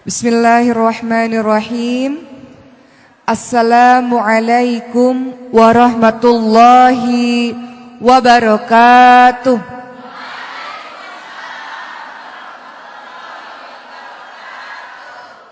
Bismillahirrahmanirrahim. Assalamualaikum warahmatullahi wabarakatuh.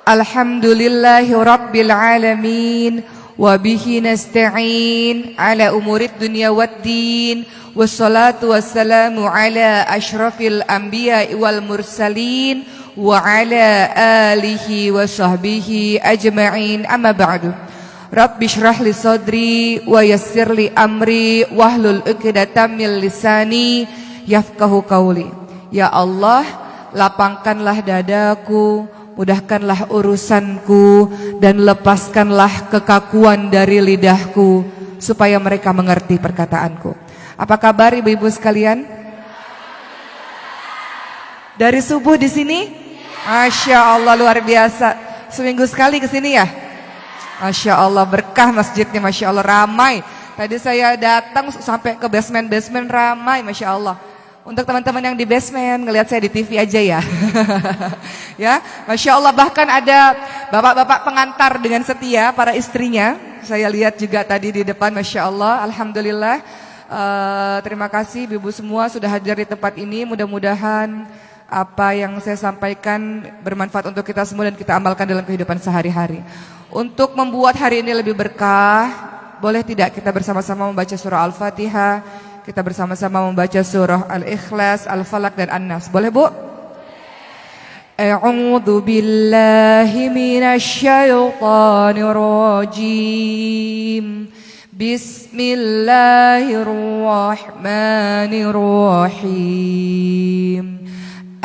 Alhamdulillahi rabbil alamin. Wabihi nasta'in ala umurid dunya waddin. Wassalatu wassalamu ala ashrafil anbiya wal mursalin wa ala alihi wa sahbihi ajma'in, amma ba'du. Rabbi shrah li sadri wa yassir li amri wahlul 'uqdatam min lisani yafqahu qawli. Ya Allah, lapangkanlah dadaku, mudahkanlah urusanku, dan lepaskanlah kekakuan dari lidahku supaya mereka mengerti perkataanku. Apa kabar ibu-ibu sekalian? Dari subuh di sini? Masya Allah, luar biasa. Seminggu sekali ke sini ya? Masya Allah, berkah masjidnya, Masya Allah, ramai. Tadi saya datang sampai ke basement ramai, Masya Allah. Untuk teman-teman yang di basement, ngelihat saya di TV aja ya. Ya, Masya Allah, bahkan ada bapak-bapak pengantar dengan setia para istrinya. Saya lihat juga tadi di depan, Masya Allah, Alhamdulillah. Terima kasih ibu-ibu semua sudah hadir di tempat ini. Mudah-mudahan apa yang saya sampaikan bermanfaat untuk kita semua dan kita amalkan dalam kehidupan sehari-hari. Untuk membuat hari ini lebih berkah, boleh tidak kita bersama-sama membaca surah Al-Fatihah, kita bersama-sama membaca surah Al-Ikhlas, Al-Falaq dan An-Nas. Boleh Bu? A'udzu billahi minasy syaithanir rajim. Bismillahirrahmanirrahim.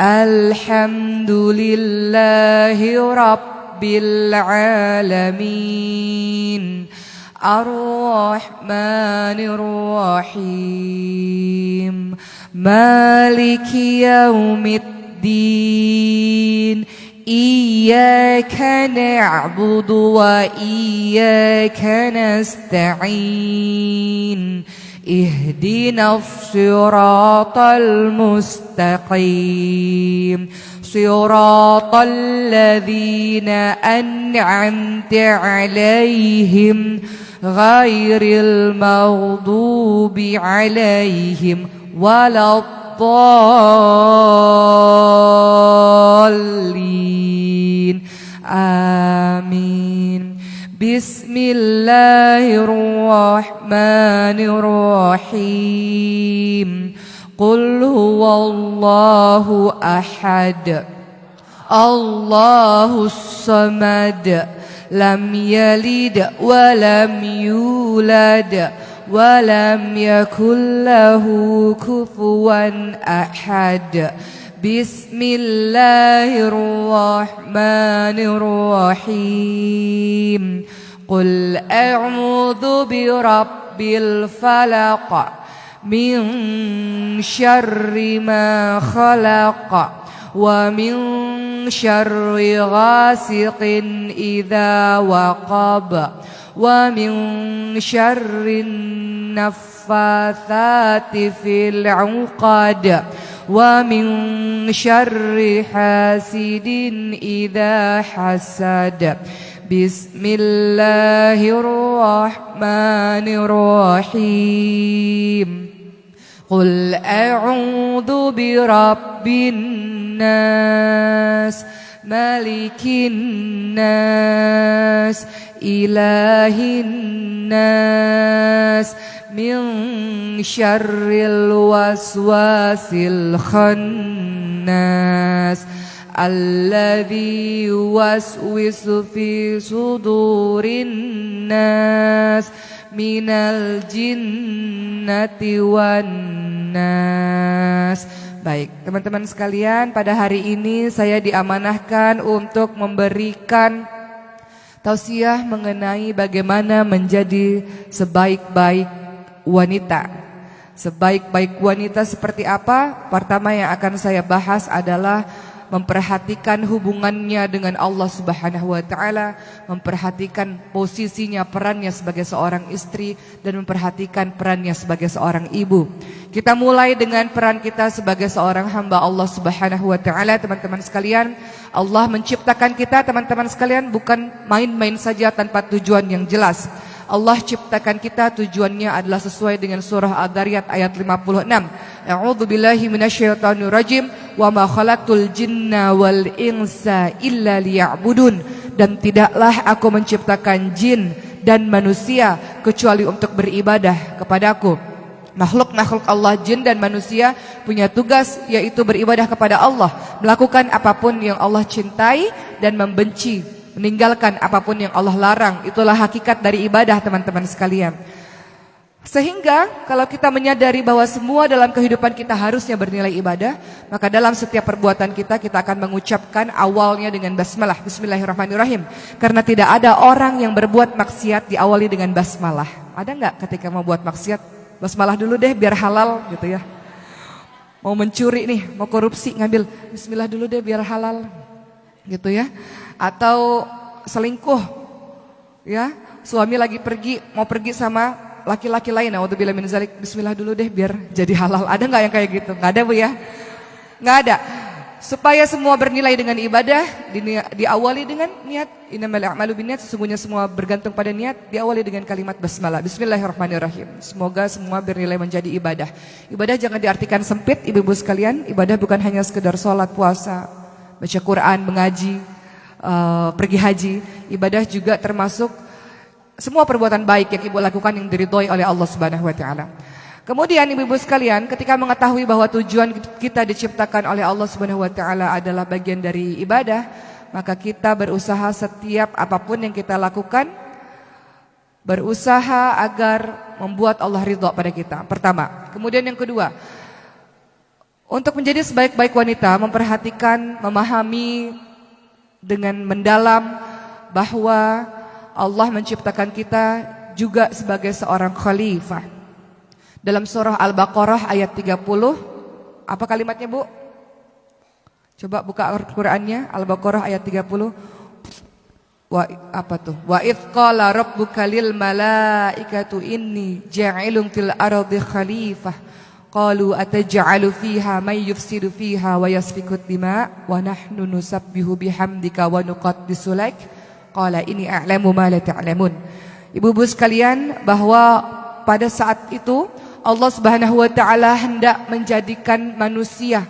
Alhamdulillahi rabbil alamin. Ar-Rahmanir Rahim. Maliki yaumiddin. Iyyaka na'budu wa iyyaka nasta'in. Ihdinas siratal mustaqim. Siratal ladzina an'amta 'alaihim ghairil maghdubi 'alaihim waladdallin. Amin. Bismillahirrahmanirrahim. Qul huwallahu ahad. Allahus samad. Lam yalid wa lam yulad wa lam yakul lahu kufuwan ahad. Bismillahirrahmanirrahim. Qul a'udzu birabbil falaq min syarri ma khalaq wa min syarri ghasiqin idza waqab wa min syarri naffatsati fil 'uqad wa min syarri hasidin idza hasad. Bismillahirrahmanirrahim. Qul a'udzu birabbin nas, malikin nas, ilahin nas, min syarril waswasil khannas, alladzi yuwaswisu fi sudurin nas, minal jinnati wan nas. Baik, teman-teman sekalian, pada hari ini saya diamanahkan untuk memberikan tausiah mengenai bagaimana menjadi sebaik-baik wanita. Sebaik-baik wanita seperti apa? Pertama yang akan saya bahas adalah memperhatikan hubungannya dengan Allah Subhanahu wa taala, memperhatikan posisinya, perannya sebagai seorang istri, dan memperhatikan perannya sebagai seorang ibu. Kita mulai dengan peran kita sebagai seorang hamba Allah Subhanahu wa taala, teman-teman sekalian. Allah menciptakan kita, teman-teman sekalian, bukan main-main saja tanpa tujuan yang jelas. Allah ciptakan kita, tujuannya adalah sesuai dengan surah Ad-Dariyat ayat 56. A'udzu billahi minasyaitonir rajim wa ma khalaqtul jinna wal insa illa liya'budun. Dan tidaklah aku menciptakan jin dan manusia kecuali untuk beribadah kepadaku. Makhluk-makhluk Allah, jin dan manusia, punya tugas yaitu beribadah kepada Allah, melakukan apapun yang Allah cintai dan membenci, meninggalkan apapun yang Allah larang. Itulah hakikat dari ibadah, teman-teman sekalian. Sehingga kalau kita menyadari bahwa semua dalam kehidupan kita harusnya bernilai ibadah, maka dalam setiap perbuatan kita akan mengucapkan awalnya dengan basmalah, bismillahirrahmanirrahim. Karena tidak ada orang yang berbuat maksiat diawali dengan basmalah. Ada nggak ketika mau buat maksiat, basmalah dulu deh biar halal gitu ya. Mau mencuri nih, mau korupsi, ngambil bismillah dulu deh biar halal gitu ya. Atau selingkuh ya, suami lagi mau pergi sama laki-laki lain, naudzubillah min zalik, bismillah dulu deh biar jadi halal. Ada nggak yang kayak gitu? Nggak ada, Bu ya? Nggak ada. Supaya semua bernilai dengan ibadah, diawali dengan niat. Innamal a'malu binniyat, sesungguhnya semua bergantung pada niat. Diawali dengan kalimat basmalah, bismillahirrahmanirrahim. Semoga semua bernilai menjadi ibadah. Ibadah jangan diartikan sempit, ibu-ibu sekalian. Ibadah bukan hanya sekedar sholat, puasa, baca Quran, mengaji, pergi haji. Ibadah juga termasuk semua perbuatan baik yang ibu lakukan yang diridhoi oleh Allah Subhanahu wa taala. Kemudian ibu-ibu sekalian, ketika mengetahui bahwa tujuan kita diciptakan oleh Allah Subhanahu wa taala adalah bagian dari ibadah, maka kita berusaha setiap apapun yang kita lakukan, berusaha agar membuat Allah ridha pada kita. Pertama. Kemudian yang kedua, untuk menjadi sebaik-baik wanita, memperhatikan, memahami dengan mendalam bahwa Allah menciptakan kita juga sebagai seorang khalifah. Dalam surah Al-Baqarah ayat 30, apa kalimatnya, Bu? Coba buka Al-Qur'annya, Al-Baqarah ayat 30. Wa idz qala rabbuka lil malaikatu inni ja'ilun fil ardi khalifah. Qalu ataj'alu fiha may yufsidu fiha wa yasfiku dima wa nahnu nusabbihu bihamdika wa nuqaddisu lak. Qala inni a'lamu ma la ta'lamun. Ibu-ibu sekalian, bahwa pada saat itu Allah Subhanahu wa taala hendak menjadikan manusia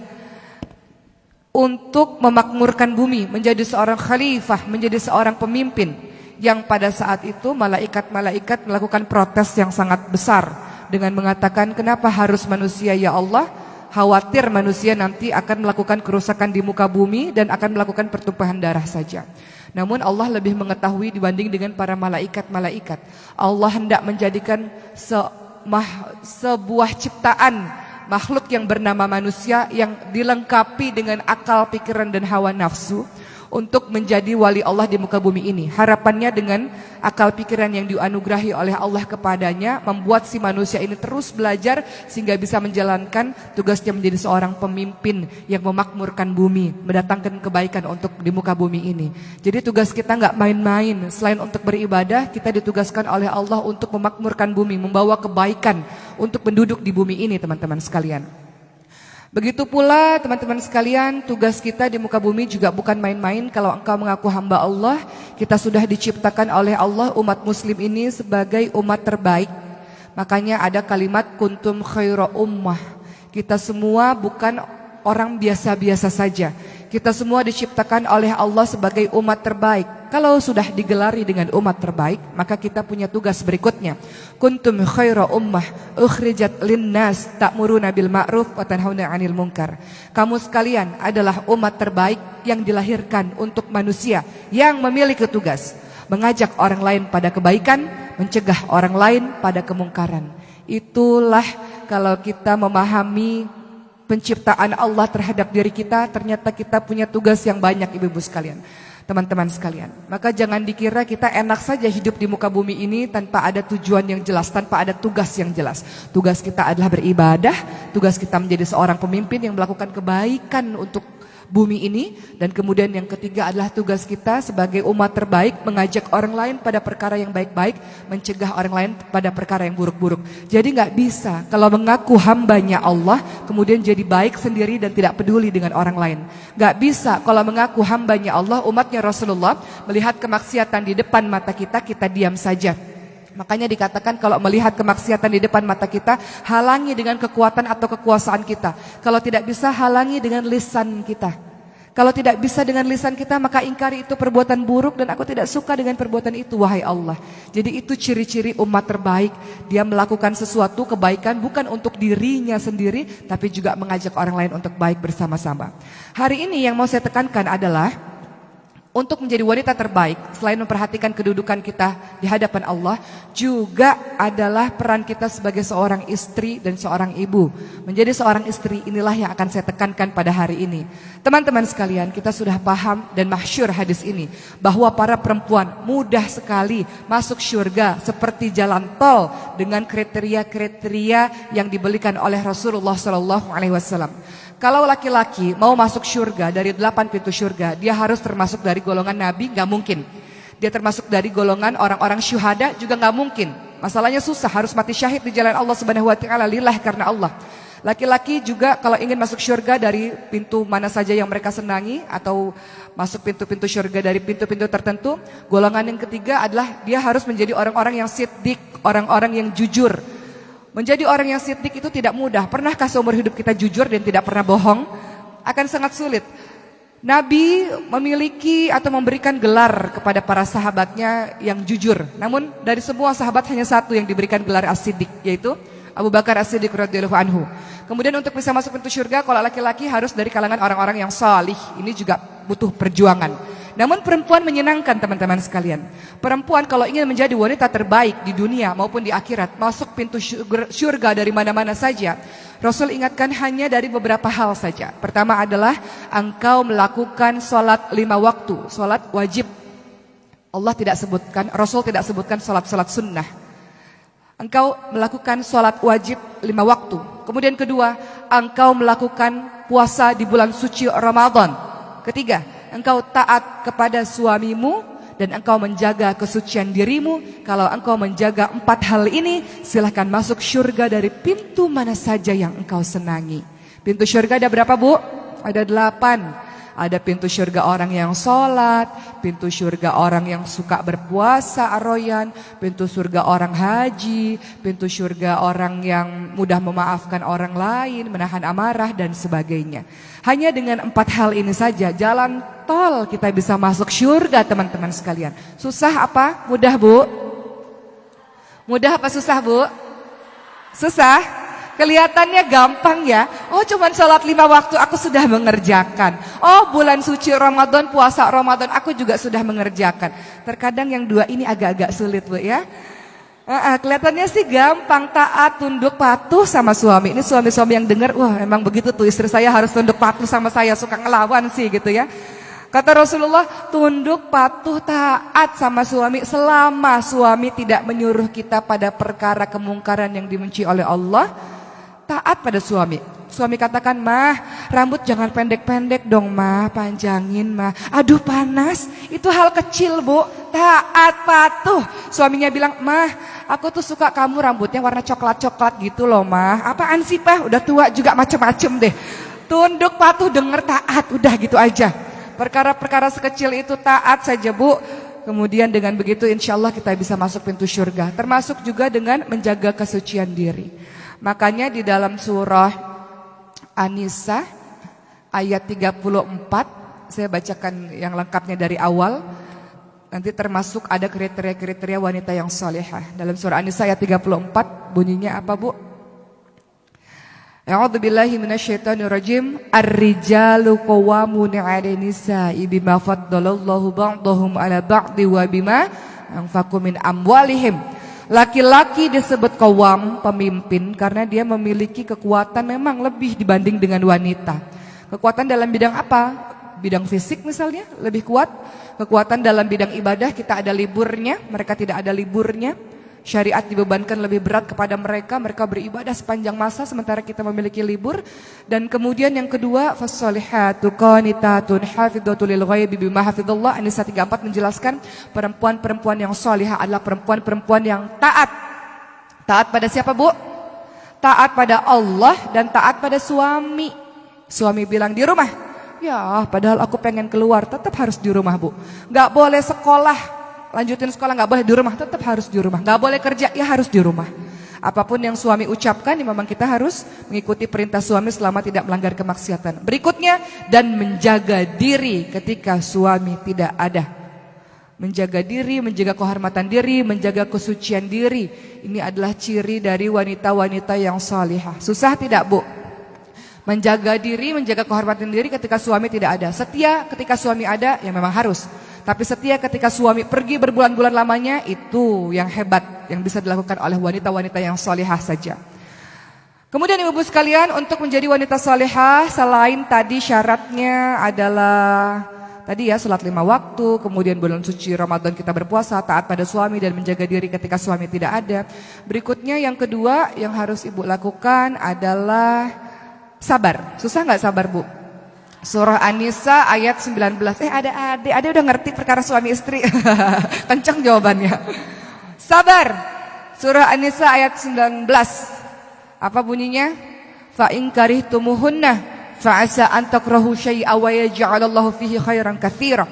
untuk memakmurkan bumi, menjadi seorang khalifah, menjadi seorang pemimpin, yang pada saat itu malaikat-malaikat melakukan protes yang sangat besar dengan mengatakan, kenapa harus manusia ya Allah? Khawatir manusia nanti akan melakukan kerusakan di muka bumi dan akan melakukan pertumpahan darah saja. Namun Allah lebih mengetahui dibanding dengan para malaikat-malaikat. Allah hendak menjadikan sebuah ciptaan makhluk yang bernama manusia yang dilengkapi dengan akal, pikiran dan hawa nafsu untuk menjadi wali Allah di muka bumi ini. Harapannya dengan akal pikiran yang dianugerahi oleh Allah kepadanya membuat si manusia ini terus belajar sehingga bisa menjalankan tugasnya menjadi seorang pemimpin yang memakmurkan bumi, mendatangkan kebaikan untuk di muka bumi ini. Jadi tugas kita nggak main-main. Selain untuk beribadah, kita ditugaskan oleh Allah untuk memakmurkan bumi, membawa kebaikan untuk penduduk di bumi ini, teman-teman sekalian. Begitu pula teman-teman sekalian, tugas kita di muka bumi juga bukan main-main. Kalau engkau mengaku hamba Allah, kita sudah diciptakan oleh Allah umat muslim ini sebagai umat terbaik. Makanya ada kalimat kuntum khaira ummah. Kita semua bukan orang biasa-biasa saja. Kita semua diciptakan oleh Allah sebagai umat terbaik. Kalau sudah digelari dengan umat terbaik, maka kita punya tugas berikutnya. Kuntum khaira ummah ukhrijat linnas ta'muruna bil ma'ruf wa tanhauna 'anil munkar. Kamu sekalian adalah umat terbaik yang dilahirkan untuk manusia yang memiliki tugas mengajak orang lain pada kebaikan, mencegah orang lain pada kemungkaran. Itulah kalau kita memahami penciptaan Allah terhadap diri kita, ternyata kita punya tugas yang banyak, ibu-ibu sekalian, teman-teman sekalian. Maka jangan dikira kita enak saja hidup di muka bumi ini tanpa ada tujuan yang jelas, tanpa ada tugas yang jelas. Tugas kita adalah beribadah, tugas kita menjadi seorang pemimpin yang melakukan kebaikan untuk bumi ini. Dan kemudian yang ketiga adalah tugas kita sebagai umat terbaik mengajak orang lain pada perkara yang baik-baik, mencegah orang lain pada perkara yang buruk-buruk. Jadi nggak bisa kalau mengaku hambanya Allah kemudian jadi baik sendiri dan tidak peduli dengan orang lain. Nggak bisa kalau mengaku hambanya Allah, umatnya Rasulullah, melihat kemaksiatan di depan mata kita, kita diam saja. Makanya dikatakan kalau melihat kemaksiatan di depan mata kita, halangi dengan kekuatan atau kekuasaan kita. Kalau tidak bisa, halangi dengan lisan kita. Kalau tidak bisa dengan lisan kita, maka ingkari itu perbuatan buruk dan aku tidak suka dengan perbuatan itu, wahai Allah. Jadi itu ciri-ciri umat terbaik. Dia melakukan sesuatu kebaikan bukan untuk dirinya sendiri, tapi juga mengajak orang lain untuk baik bersama-sama. Hari ini yang mau saya tekankan adalah untuk menjadi wanita terbaik, selain memperhatikan kedudukan kita di hadapan Allah, juga adalah peran kita sebagai seorang istri dan seorang ibu. Menjadi seorang istri inilah yang akan saya tekankan pada hari ini. Teman-teman sekalian, kita sudah paham dan masyhur hadis ini, bahwa para perempuan mudah sekali masuk surga seperti jalan tol dengan kriteria-kriteria yang diberikan oleh Rasulullah SAW. Kalau laki-laki mau masuk surga dari 8 pintu surga, dia harus termasuk dari golongan nabi, nggak mungkin. Dia termasuk dari golongan orang-orang syuhada, juga nggak mungkin. Masalahnya susah, harus mati syahid di jalan Allah Subhanahu Wa Taala, lillah karena Allah. Laki-laki juga kalau ingin masuk surga dari pintu mana saja yang mereka senangi, atau masuk pintu-pintu surga dari pintu-pintu tertentu, golongan yang ketiga adalah dia harus menjadi orang-orang yang siddiq, orang-orang yang jujur. Menjadi orang yang siddiq itu tidak mudah. Pernahkah seumur hidup kita jujur dan tidak pernah bohong? Akan sangat sulit. Nabi memiliki atau memberikan gelar kepada para sahabatnya yang jujur. Namun dari semua sahabat hanya satu yang diberikan gelar as-siddiq, yaitu Abu Bakar as-Siddiq radhiyallahu anhu. Kemudian untuk bisa masuk pintu surga, kalau laki-laki harus dari kalangan orang-orang yang salih. Ini juga butuh perjuangan. Namun perempuan menyenangkan, teman-teman sekalian. Perempuan kalau ingin menjadi wanita terbaik di dunia maupun di akhirat, masuk pintu surga dari mana-mana saja, Rasul ingatkan hanya dari beberapa hal saja. Pertama adalah engkau melakukan sholat 5 waktu, sholat wajib. Allah tidak sebutkan, Rasul tidak sebutkan sholat-sholat sunnah. Engkau melakukan sholat wajib 5 waktu. Kemudian kedua, engkau melakukan puasa di bulan suci Ramadan. Ketiga, engkau taat kepada suamimu dan engkau menjaga kesucian dirimu. Kalau engkau menjaga 4 hal ini, silahkan masuk surga dari pintu mana saja yang engkau senangi. Pintu surga ada berapa, Bu? Ada 8. Ada pintu surga orang yang sholat, pintu surga orang yang suka berpuasa aroyan, pintu surga orang haji, pintu surga orang yang mudah memaafkan orang lain, menahan amarah dan sebagainya. Hanya dengan 4 hal ini saja jalan tol kita bisa masuk surga, teman-teman sekalian. Susah apa? Mudah, Bu? Mudah apa susah, Bu? Susah? Kelihatannya gampang ya. Oh, cuman sholat 5 waktu aku sudah mengerjakan. Oh, bulan suci Ramadan, puasa Ramadan aku juga sudah mengerjakan. Terkadang yang 2 ini agak-agak sulit, Bu ya. Kelihatannya sih gampang, taat, tunduk, patuh sama suami. Ini suami-suami yang dengar, wah emang begitu tuh, istri saya harus tunduk patuh sama saya, suka ngelawan sih gitu ya. Kata Rasulullah, tunduk, patuh, taat sama suami selama suami tidak menyuruh kita pada perkara kemungkaran yang dibenci oleh Allah. Taat pada suami. Suami katakan, mah rambut jangan pendek-pendek dong mah, panjangin mah. Aduh panas, itu hal kecil, Bu. Taat, patuh. Suaminya bilang, mah aku tuh suka kamu rambutnya warna coklat-coklat gitu loh mah. Apaan sih, Pak? Udah tua juga macem-macem deh. Tunduk, patuh, denger, taat, udah gitu aja. Perkara-perkara sekecil itu taat saja, Bu. Kemudian dengan begitu insya Allah kita bisa masuk pintu surga. Termasuk juga dengan menjaga kesucian diri. Makanya di dalam surah An-Nisa ayat 34, saya bacakan yang lengkapnya dari awal. Nanti termasuk ada kriteria-kriteria wanita yang salihah. Dalam surah An-Nisa ayat 34 bunyinya apa, Bu? A'udzubillahi minasyaitonirrajim. Ar-rijalu qawwamuna 'alan nisa'i bima faddalallahu ba'dahum 'ala ba'di wa bima anfaqu min amwalihim. Laki-laki disebut qawwam, pemimpin, karena dia memiliki kekuatan memang lebih dibanding dengan wanita. Kekuatan dalam bidang apa? Bidang fisik misalnya lebih kuat. Kekuatan dalam bidang ibadah, kita ada liburnya, mereka tidak ada liburnya. Syariat dibebankan lebih berat kepada mereka, mereka beribadah sepanjang masa sementara kita memiliki libur. Dan kemudian yang kedua, fassolihatu qanitatun hafidhatul lil ghaibi bima hafidhallah. An-Nisa 34 menjelaskan perempuan-perempuan yang salihah adalah perempuan-perempuan yang taat. Taat pada siapa, Bu? Taat pada Allah dan taat pada suami. Suami bilang di rumah, ya padahal aku pengen keluar, tetap harus di rumah, Bu. Gak boleh sekolah, lanjutin sekolah, gak boleh di rumah, tetap harus di rumah. Gak boleh kerja, ya harus di rumah. Apapun yang suami ucapkan, ya memang kita harus mengikuti perintah suami selama tidak melanggar kemaksiatan. Berikutnya, dan menjaga diri ketika suami tidak ada. Menjaga diri, menjaga kehormatan diri, menjaga kesucian diri. Ini adalah ciri dari wanita-wanita yang salihah. Susah tidak, Bu? Menjaga diri, menjaga kehormatan diri ketika suami tidak ada. Setia ketika suami ada, ya memang harus. Tapi setia ketika suami pergi berbulan-bulan lamanya, itu yang hebat, yang bisa dilakukan oleh wanita-wanita yang salihah saja. Kemudian ibu-ibu sekalian, untuk menjadi wanita salihah, selain tadi syaratnya adalah tadi ya, salat 5 waktu, kemudian bulan suci Ramadan kita berpuasa, taat pada suami dan menjaga diri ketika suami tidak ada. Berikutnya yang kedua yang harus ibu lakukan adalah sabar. Susah nggak sabar, Bu? Surah An-Nisa ayat 19. Ada udah ngerti perkara suami istri. Kencang jawabannya. Sabar. Surah An-Nisa ayat 19. Apa bunyinya? Fa in karihtumuhunna fa asa an takrahu syai'a wa yaj'alallahu fihi khairan katsira.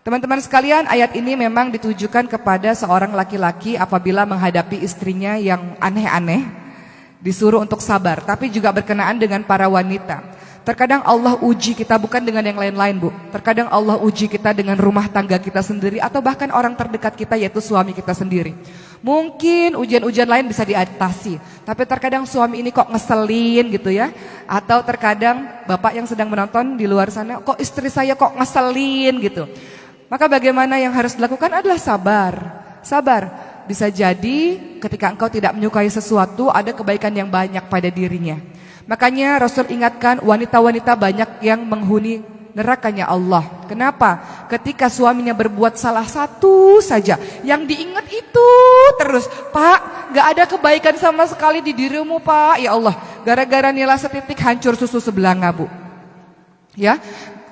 Teman-teman sekalian, ayat ini memang ditujukan kepada seorang laki-laki apabila menghadapi istrinya yang aneh-aneh, disuruh untuk sabar, tapi juga berkenaan dengan para wanita. Terkadang Allah uji kita bukan dengan yang lain-lain, Bu. Terkadang Allah uji kita dengan rumah tangga kita sendiri atau bahkan orang terdekat kita, yaitu suami kita sendiri. Mungkin ujian-ujian lain bisa diatasi, tapi terkadang suami ini kok ngeselin gitu ya. Atau terkadang bapak yang sedang menonton di luar sana, kok istri saya kok ngeselin gitu. Maka bagaimana yang harus dilakukan adalah sabar. Sabar. Bisa jadi ketika engkau tidak menyukai sesuatu, ada kebaikan yang banyak pada dirinya. Makanya Rasul ingatkan wanita-wanita banyak yang menghuni nerakanya Allah. Kenapa? Ketika suaminya berbuat salah satu saja, yang diingat itu terus. Pak, gak ada kebaikan sama sekali di dirimu, Pak. Ya Allah, gara-gara nilai setitik hancur susu sebelanga, Bu. Ya,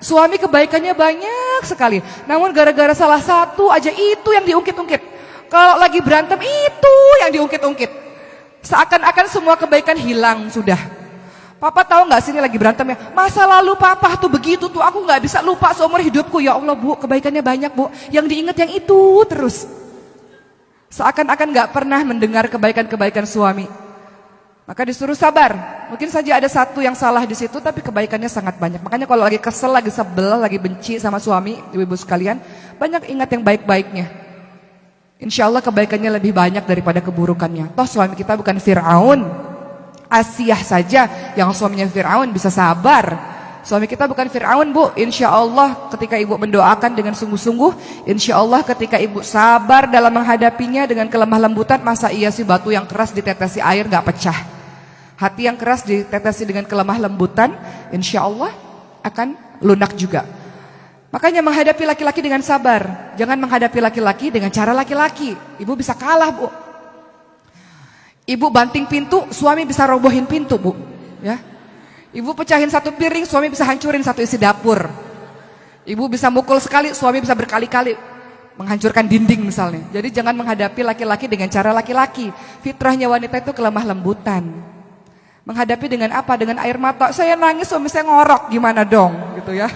suami kebaikannya banyak sekali, namun gara-gara salah satu aja itu yang diungkit-ungkit. Kalau lagi berantem itu yang diungkit-ungkit. Seakan-akan semua kebaikan hilang sudah. Papa tahu nggak sini lagi berantem ya? Masa lalu papa tuh begitu tuh, aku nggak bisa lupa seumur hidupku. Ya Allah, Bu, kebaikannya banyak, Bu. Yang diingat yang itu terus. Seakan-akan nggak pernah mendengar kebaikan-kebaikan suami. Maka disuruh sabar. Mungkin saja ada satu yang salah di situ, tapi kebaikannya sangat banyak. Makanya kalau lagi kesel, lagi sebel, lagi benci sama suami, ibu-ibu sekalian, banyak ingat yang baik-baiknya. Insya Allah kebaikannya lebih banyak daripada keburukannya. Toh suami kita bukan Fir'aun. Asiyah saja yang suaminya Fir'aun bisa sabar. Suami kita bukan Fir'aun, Bu. Insya Allah ketika ibu mendoakan dengan sungguh-sungguh, insya Allah ketika ibu sabar dalam menghadapinya dengan kelemah lembutan, masa iya sih batu yang keras ditetesi air gak pecah. Hati yang keras ditetesi dengan kelemah lembutan, insya Allah akan lunak juga. Makanya menghadapi laki-laki dengan sabar. Jangan menghadapi laki-laki dengan cara laki-laki. Ibu bisa kalah, Bu. Ibu banting pintu, suami bisa robohin pintu, Bu. Ya. Ibu pecahin satu piring, suami bisa hancurin satu isi dapur. Ibu bisa mukul sekali, suami bisa berkali-kali menghancurkan dinding misalnya. Jadi jangan menghadapi laki-laki dengan cara laki-laki. Fitrahnya wanita itu kelemah lembutan. Menghadapi dengan apa? Dengan air mata. Saya nangis, suami saya ngorok, gimana dong? Gitu ya.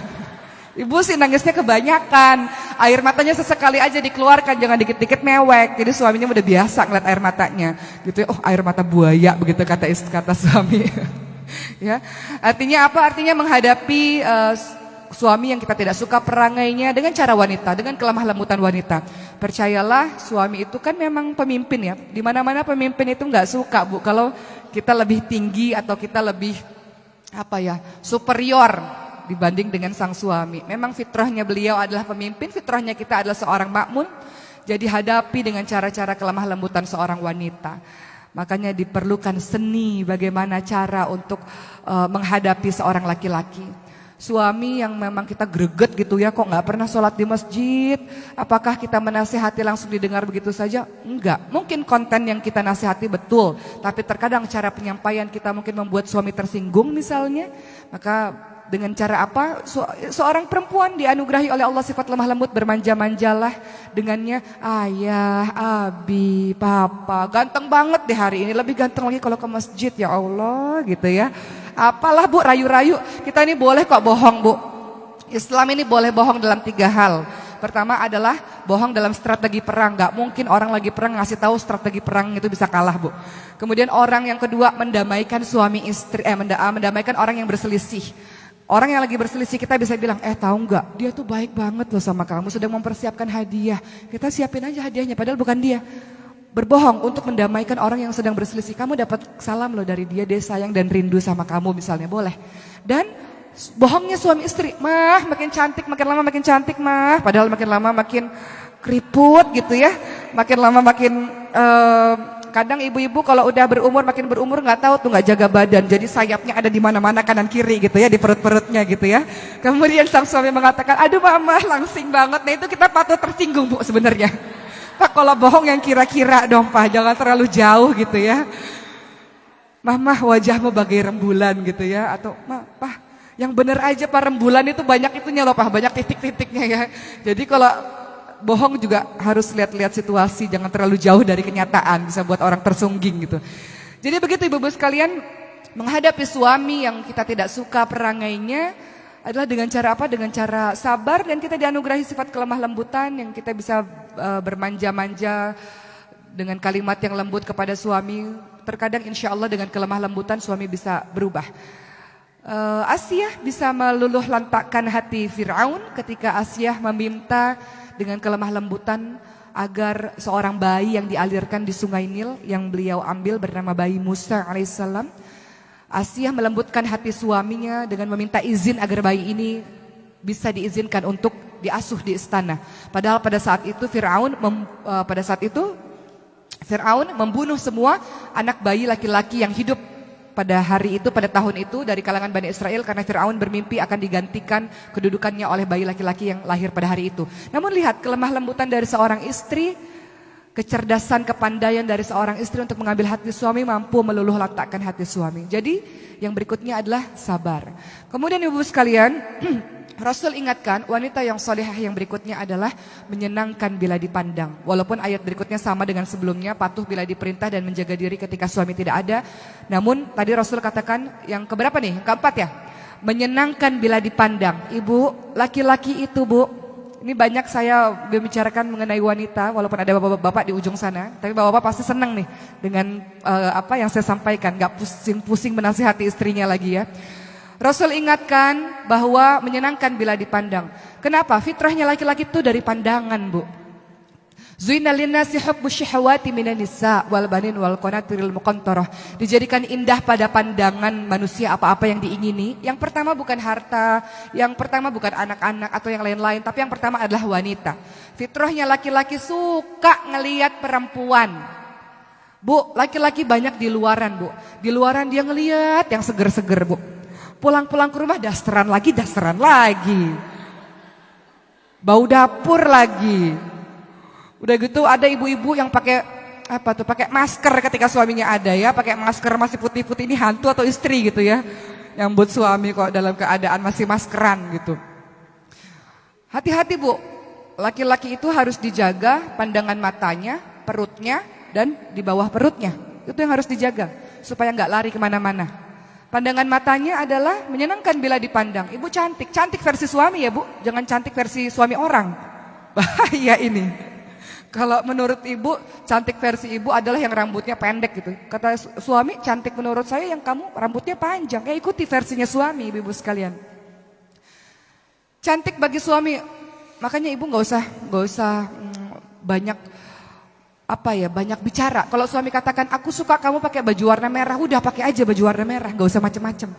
Ibu sih nangisnya kebanyakan, air matanya sesekali aja dikeluarkan, jangan dikit-dikit mewek. Jadi suaminya udah biasa ngeliat air matanya, gitu ya. Oh, air mata buaya, begitu kata suami. Ya, artinya apa? Artinya menghadapi suami yang kita tidak suka perangainya dengan cara wanita, dengan kelemah lembutan wanita. Percayalah, suami itu kan memang pemimpin ya. Di mana-mana pemimpin itu nggak suka, Bu, kalau kita lebih tinggi atau kita lebih superior dibanding dengan sang suami. Memang fitrahnya beliau adalah pemimpin, fitrahnya kita adalah seorang makmun. Jadi hadapi dengan cara-cara kelemah lembutan seorang wanita. Makanya diperlukan seni bagaimana cara untuk menghadapi seorang laki-laki. Suami yang memang kita greget gitu ya, kok nggak pernah sholat di masjid. Apakah kita menasihati langsung didengar begitu saja? Enggak. Mungkin konten yang kita nasihati betul, tapi terkadang cara penyampaian kita mungkin membuat suami tersinggung misalnya. Maka dengan cara apa? Seorang perempuan dianugerahi oleh Allah sifat lemah lembut, bermanja-manjalah dengannya. Ayah, abi, papa, ganteng banget deh hari ini, lebih ganteng lagi kalau ke masjid, ya Allah gitu ya. Apalah Bu, rayu-rayu. Kita ini boleh kok bohong Bu. Islam ini boleh bohong dalam 3 hal. Pertama adalah bohong dalam strategi perang. Gak mungkin orang lagi perang ngasih tahu strategi perang itu bisa kalah Bu. Kemudian orang yang kedua mendamaikan suami istri, mendamaikan orang yang berselisih. Orang yang lagi berselisih kita bisa bilang, tahu nggak, dia tuh baik banget loh sama kamu, sedang mempersiapkan hadiah. Kita siapin aja hadiahnya, padahal bukan dia. Berbohong untuk mendamaikan orang yang sedang berselisih. Kamu dapat salam loh dari dia sayang dan rindu sama kamu misalnya, boleh. Dan bohongnya suami istri, mah makin cantik, makin lama makin cantik mah. Padahal makin lama makin keriput gitu ya. Makin lama makin, kadang ibu-ibu kalau udah makin berumur nggak tahu tuh nggak jaga badan. Jadi sayapnya ada di mana-mana kanan kiri gitu ya, di perut-perutnya gitu ya. Kemudian sang suami mengatakan, aduh mama langsing banget. Nah itu kita patut tersinggung Bu sebenarnya. Pak kalau bohong yang kira-kira dong Pak, jangan terlalu jauh gitu ya. Mama wajahmu bagai rembulan gitu ya. Atau Pak yang bener aja Pak, rembulan itu banyak itunya loh Pak, banyak titik-titiknya ya. Jadi kalau bohong juga harus lihat-lihat situasi, jangan terlalu jauh dari kenyataan, bisa buat orang tersungging gitu. Jadi begitu ibu-ibu sekalian, menghadapi suami yang kita tidak suka perangainya adalah dengan cara apa? Dengan cara sabar, dan kita dianugerahi sifat kelemah lembutan yang kita bisa bermanja-manja dengan kalimat yang lembut kepada suami. Terkadang insya Allah dengan kelemah lembutan suami bisa berubah. Asyah bisa meluluh lantakkan hati Fir'aun ketika Asyah meminta dengan kelemah lembutan agar seorang bayi yang dialirkan di sungai Nil yang beliau ambil bernama bayi Musa alaihissalam. Asyah melembutkan hati suaminya dengan meminta izin agar bayi ini bisa diizinkan untuk diasuh di istana. Padahal pada saat itu Fir'aun membunuh semua anak bayi laki-laki yang hidup pada hari itu, pada tahun itu dari kalangan Bani Israel, karena Fir'aun bermimpi akan digantikan kedudukannya oleh bayi laki-laki yang lahir pada hari itu. Namun lihat kelemah lembutan dari seorang istri, kecerdasan, kepandaian dari seorang istri untuk mengambil hati suami, mampu meluluh lantakkan hati suami. Jadi yang berikutnya adalah sabar. Kemudian ibu sekalian, Rasul ingatkan wanita yang solehah yang berikutnya adalah menyenangkan bila dipandang. Walaupun ayat berikutnya sama dengan sebelumnya, patuh bila diperintah dan menjaga diri ketika suami tidak ada. Namun tadi Rasul katakan yang keberapa nih? Yang keempat ya, menyenangkan bila dipandang. Ibu, laki-laki itu Bu, ini banyak saya membicarakan mengenai wanita, walaupun ada bapak-bapak di ujung sana, tapi bapak-bapak pasti senang nih dengan apa yang saya sampaikan, gak pusing-pusing menasihati istrinya lagi ya. Rasul ingatkan bahwa menyenangkan bila dipandang. Kenapa? Fitrahnya laki-laki itu dari pandangan Bu. Zuina linnasi hubbu syahawati minan nisa wal banin wal qanatiril muqantarah. Dijadikan indah pada pandangan manusia apa-apa yang diingini. Yang pertama bukan harta, yang pertama bukan anak-anak atau yang lain-lain, tapi yang pertama adalah wanita. Fitrahnya laki-laki suka ngelihat perempuan. Bu, laki-laki banyak di luaran Bu. Di luaran dia ngelihat yang seger-seger Bu. Pulang-pulang ke rumah dasteran lagi. Bau dapur lagi. Udah gitu ada ibu-ibu yang pakai pakai masker ketika suaminya ada ya, pakai masker masih putih-putih, ini hantu atau istri gitu ya. Yang buat suami kok dalam keadaan masih maskeran gitu. Hati-hati Bu, laki-laki itu harus dijaga pandangan matanya, perutnya, dan di bawah perutnya. Itu yang harus dijaga supaya nggak lari kemana-mana. Pandangan matanya adalah menyenangkan bila dipandang. Ibu cantik, cantik versi suami ya Bu, jangan cantik versi suami orang. Bahaya ini. Kalau menurut ibu, cantik versi ibu adalah yang rambutnya pendek gitu. Kata suami, cantik menurut saya yang kamu rambutnya panjang. Ya ikuti versinya suami, ibu sekalian. Cantik bagi suami, makanya ibu nggak usah banyak banyak bicara. Kalau suami katakan, aku suka kamu pakai baju warna merah, udah pakai aja baju warna merah, nggak usah macem-macem.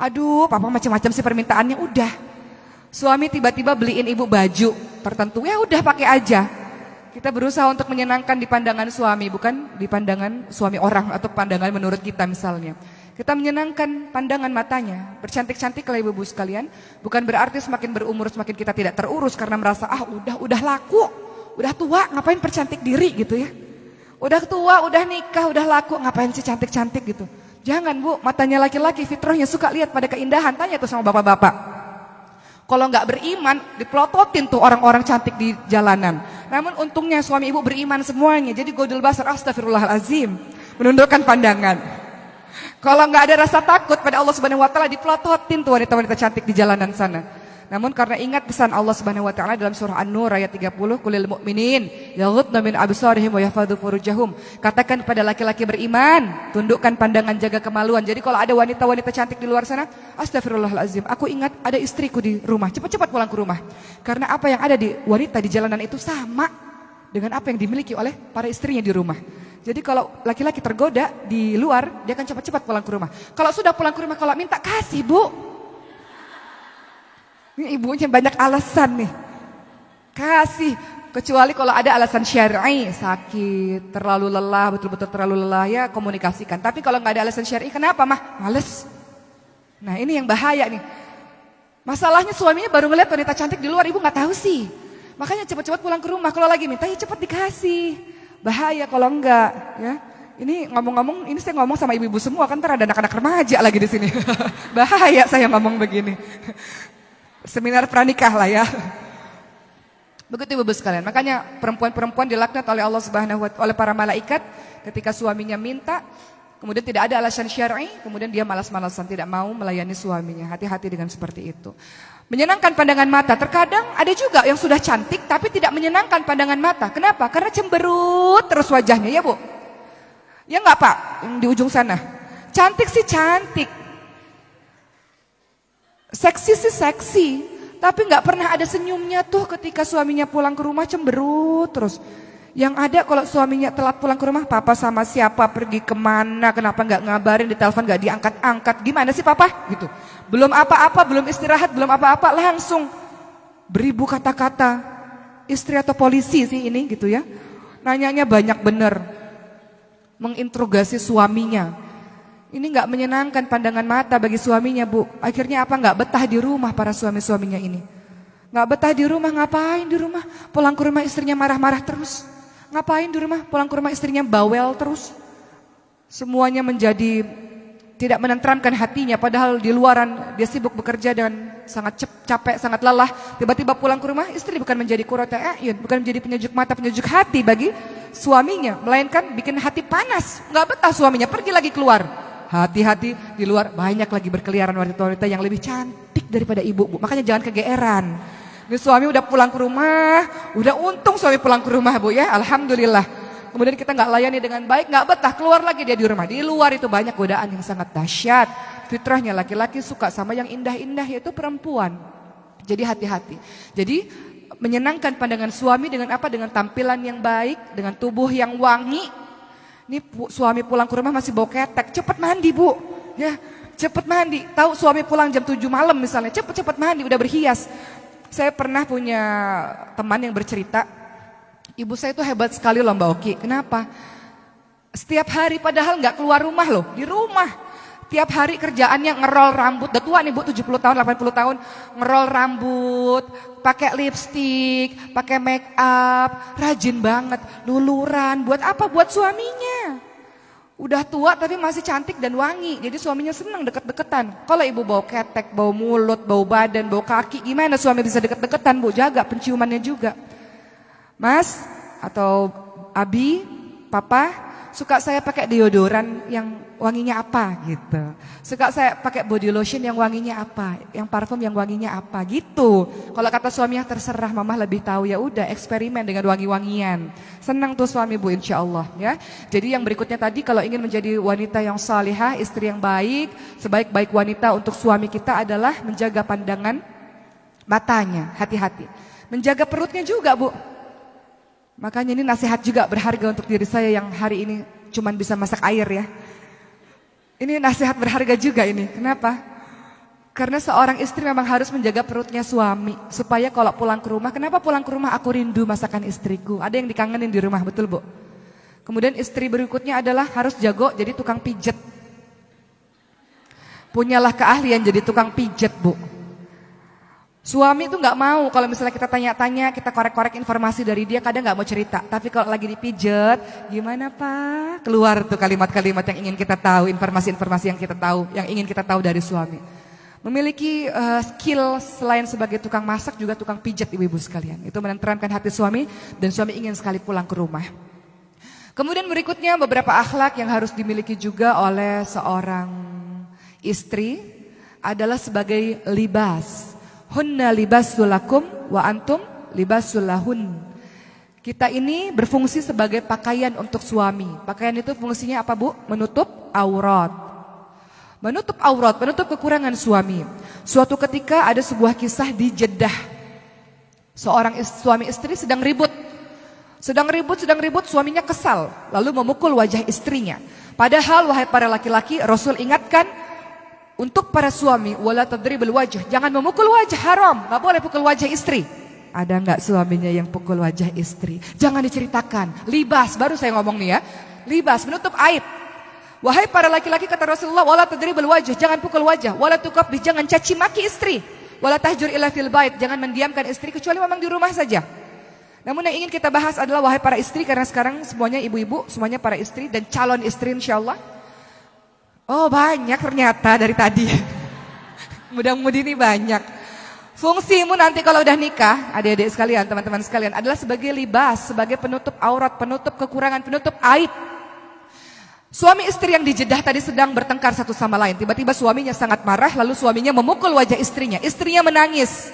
Aduh, papa macem-macem sih permintaannya, udah. Suami tiba-tiba beliin ibu baju tertentu, ya udah pakai aja. Kita berusaha untuk menyenangkan di pandangan suami, bukan di pandangan suami orang atau pandangan menurut kita misalnya. Kita menyenangkan pandangan matanya. Bercantik-cantiklah ibu-ibu sekalian. Bukan berarti semakin berumur semakin kita tidak terurus karena merasa udah laku, udah tua ngapain percantik diri gitu ya. Udah tua, udah nikah, udah laku ngapain sih cantik-cantik gitu. Jangan Bu, matanya laki-laki fitrahnya suka lihat pada keindahan. Tanya tuh sama bapak-bapak. Kalau nggak beriman, dipelototin tuh orang-orang cantik di jalanan. Namun untungnya suami ibu beriman semuanya. Jadi godul basar, astagfirullahalazim, menundukkan pandangan. Kalau nggak ada rasa takut pada Allah Subhanahu Wa Taala, dipelototin tuh wanita-wanita cantik di jalanan sana. Namun karena ingat pesan Allah Subhanahu Wa Taala dalam surah An-Nur ayat 30, Qulil mu'minin yaghuddu min absarihim wa yahfadzu furujahum. Katakan pada laki-laki beriman, tundukkan pandangan, jaga kemaluan. Jadi kalau ada wanita-wanita cantik di luar sana, astagfirullahalazim, aku ingat ada istriku di rumah, cepat-cepat pulang ke rumah. Karena apa yang ada di wanita di jalanan itu sama dengan apa yang dimiliki oleh para istrinya di rumah. Jadi kalau laki-laki tergoda di luar, dia akan cepat-cepat pulang ke rumah. Kalau sudah pulang ke rumah, kalau minta kasih Bu. Ini ibunya banyak alasan nih. Kasih. Kecuali kalau ada alasan syar'i, sakit, terlalu lelah, betul-betul terlalu lelah, ya komunikasikan. Tapi kalau nggak ada alasan syar'i, kenapa mah? Males. Nah ini yang bahaya nih. Masalahnya suaminya baru ngeliat wanita cantik di luar, ibu nggak tahu sih. Makanya cepat-cepat pulang ke rumah. Kalau lagi minta, ya cepat dikasih. Bahaya kalau enggak, ya. Ini ngomong-ngomong, ini saya ngomong sama ibu-ibu semua, kan ntar ada anak-anak remaja lagi di sini. Bahaya saya ngomong begini. Seminar pranikah lah ya. Begitu ibu-ibu sekalian. Makanya perempuan-perempuan dilaknat oleh Allah Subhanahu wa Ta'ala, oleh para malaikat ketika suaminya minta, kemudian tidak ada alasan syar'i, kemudian dia malas-malasan tidak mau melayani suaminya. Hati-hati dengan seperti itu. Menyenangkan pandangan mata. Terkadang ada juga yang sudah cantik tapi tidak menyenangkan pandangan mata. Kenapa? Karena cemberut terus wajahnya, ya Bu. Ya enggak Pak, yang di ujung sana. Cantik sih cantik. Seksi sih seksi. Tapi enggak pernah ada senyumnya tuh ketika suaminya pulang ke rumah, cemberut terus. Yang ada kalau suaminya telat pulang ke rumah, papa sama siapa, pergi kemana, kenapa nggak ngabarin, di telepon nggak diangkat-angkat, gimana sih papa? Gitu. Belum apa-apa, belum istirahat, belum apa-apa, langsung beribu kata-kata. Istri atau polisi sih ini gitu ya. Nanyanya banyak bener, menginterogasi suaminya. Ini nggak menyenangkan pandangan mata bagi suaminya Bu. Akhirnya apa? Nggak betah di rumah para suami-suaminya ini. Nggak betah di rumah, ngapain di rumah? Pulang ke rumah istrinya marah-marah terus. Ngapain di rumah? Pulang ke rumah istrinya bawel terus. Semuanya menjadi tidak menenteramkan hatinya. Padahal di luaran dia sibuk bekerja dan sangat capek, sangat lelah. Tiba-tiba pulang ke rumah, istri bukan menjadi qurrata a'yun, bukan menjadi penyejuk mata, penyejuk hati bagi suaminya. Melainkan bikin hati panas. Nggak betah suaminya, pergi lagi keluar. Hati-hati, di luar banyak lagi berkeliaran wanita-wanita yang lebih cantik daripada ibu, Bu. Makanya jangan kegeeran. Ini suami udah pulang ke rumah, udah untung suami pulang ke rumah Bu ya, alhamdulillah. Kemudian kita nggak layani dengan baik, nggak betah, keluar lagi dia di rumah. Di luar itu banyak godaan yang sangat dahsyat. Fitrahnya laki-laki suka sama yang indah-indah, yaitu perempuan. Jadi hati-hati. Jadi menyenangkan pandangan suami dengan apa? Dengan tampilan yang baik, dengan tubuh yang wangi. Ini suami pulang ke rumah masih bau ketek, cepet mandi Bu. Ya, cepet mandi. Tahu suami pulang jam 7 malam misalnya, cepet-cepet mandi, udah berhias. Saya pernah punya teman yang bercerita, ibu saya itu hebat sekali loh Mbak Oki. Kenapa? Setiap hari padahal nggak keluar rumah loh, di rumah. Tiap hari kerjaannya ngerol rambut, udah tua nih Bu, 70 tahun, 80 tahun, ngerol rambut, pakai lipstik, pakai make up, rajin banget, luluran, buat apa? Buat suaminya. Udah tua tapi masih cantik dan wangi, jadi suaminya senang deket-deketan. Kalau ibu bau ketek, bau mulut, bau badan, bau kaki, gimana suami bisa deket-deketan Bu? Jaga penciumannya juga. Mas atau Abi, Papa, suka saya pakai deodoran yang wanginya apa gitu. Suka saya pakai body lotion yang wanginya apa, yang parfum yang wanginya apa gitu. Kalau kata suaminya terserah, mama lebih tahu, ya udah eksperimen dengan wangi-wangian. Senang tuh suami Bu insya Allah ya. Jadi yang berikutnya tadi, kalau ingin menjadi wanita yang salihah, istri yang baik, sebaik-baik wanita untuk suami kita adalah menjaga pandangan matanya, hati-hati. Menjaga perutnya juga Bu. Makanya ini nasihat juga berharga untuk diri saya yang hari ini cuman bisa masak air ya. Ini nasihat berharga juga ini. Kenapa? Karena seorang istri memang harus menjaga perutnya suami. Supaya kalau pulang ke rumah, kenapa pulang ke rumah aku rindu masakan istriku. Ada yang dikangenin di rumah, betul Bu? Kemudian istri berikutnya adalah harus jago jadi tukang pijet. Punyalah keahlian jadi tukang pijet, Bu. Suami itu nggak mau kalau misalnya kita tanya-tanya, kita korek-korek informasi dari dia, kadang nggak mau cerita. Tapi kalau lagi dipijet, gimana Pak? Keluar tuh kalimat-kalimat yang ingin kita tahu, informasi-informasi yang kita tahu, yang ingin kita tahu dari suami. Memiliki skill selain sebagai tukang masak juga tukang pijet, ibu-ibu sekalian. Itu menenteramkan hati suami dan suami ingin sekali pulang ke rumah. Kemudian berikutnya beberapa akhlak yang harus dimiliki juga oleh seorang istri adalah sebagai libas. Hunna libasul lakum wa antum libasul lahun. Kita ini berfungsi sebagai pakaian untuk suami. Pakaian itu fungsinya apa, Bu? Menutup aurat. Menutup aurat, menutup kekurangan suami. Suatu ketika ada sebuah kisah di Jeddah. Seorang suami istri sedang ribut. Sedang ribut, suaminya kesal. Lalu memukul wajah istrinya. Padahal wahai para laki-laki, Rasul ingatkan untuk para suami, wala tadribul wajh, jangan memukul wajah, haram, nggak boleh pukul wajah istri. Ada nggak suaminya yang pukul wajah istri? Jangan diceritakan. Libas, baru saya ngomong nih ya. Libas, menutup aib. Wahai para laki-laki, kata Rasulullah, wala tadribul wajh, jangan pukul wajah, wala tuqabbih, jangan caci maki istri, wala tahjur illa fil bait, jangan mendiamkan istri kecuali memang di rumah saja. Namun yang ingin kita bahas adalah wahai para istri, karena sekarang semuanya ibu-ibu, semuanya para istri dan calon istri insyaallah. Oh banyak ternyata dari tadi. Mudah-mudahan ini banyak. Fungsimu nanti kalau udah nikah, adik-adik sekalian, teman-teman sekalian, adalah sebagai libas, sebagai penutup aurat, penutup kekurangan, penutup aib. Suami istri yang di Jeddah tadi sedang bertengkar satu sama lain. Tiba-tiba suaminya sangat marah, lalu suaminya memukul wajah istrinya. Istrinya menangis.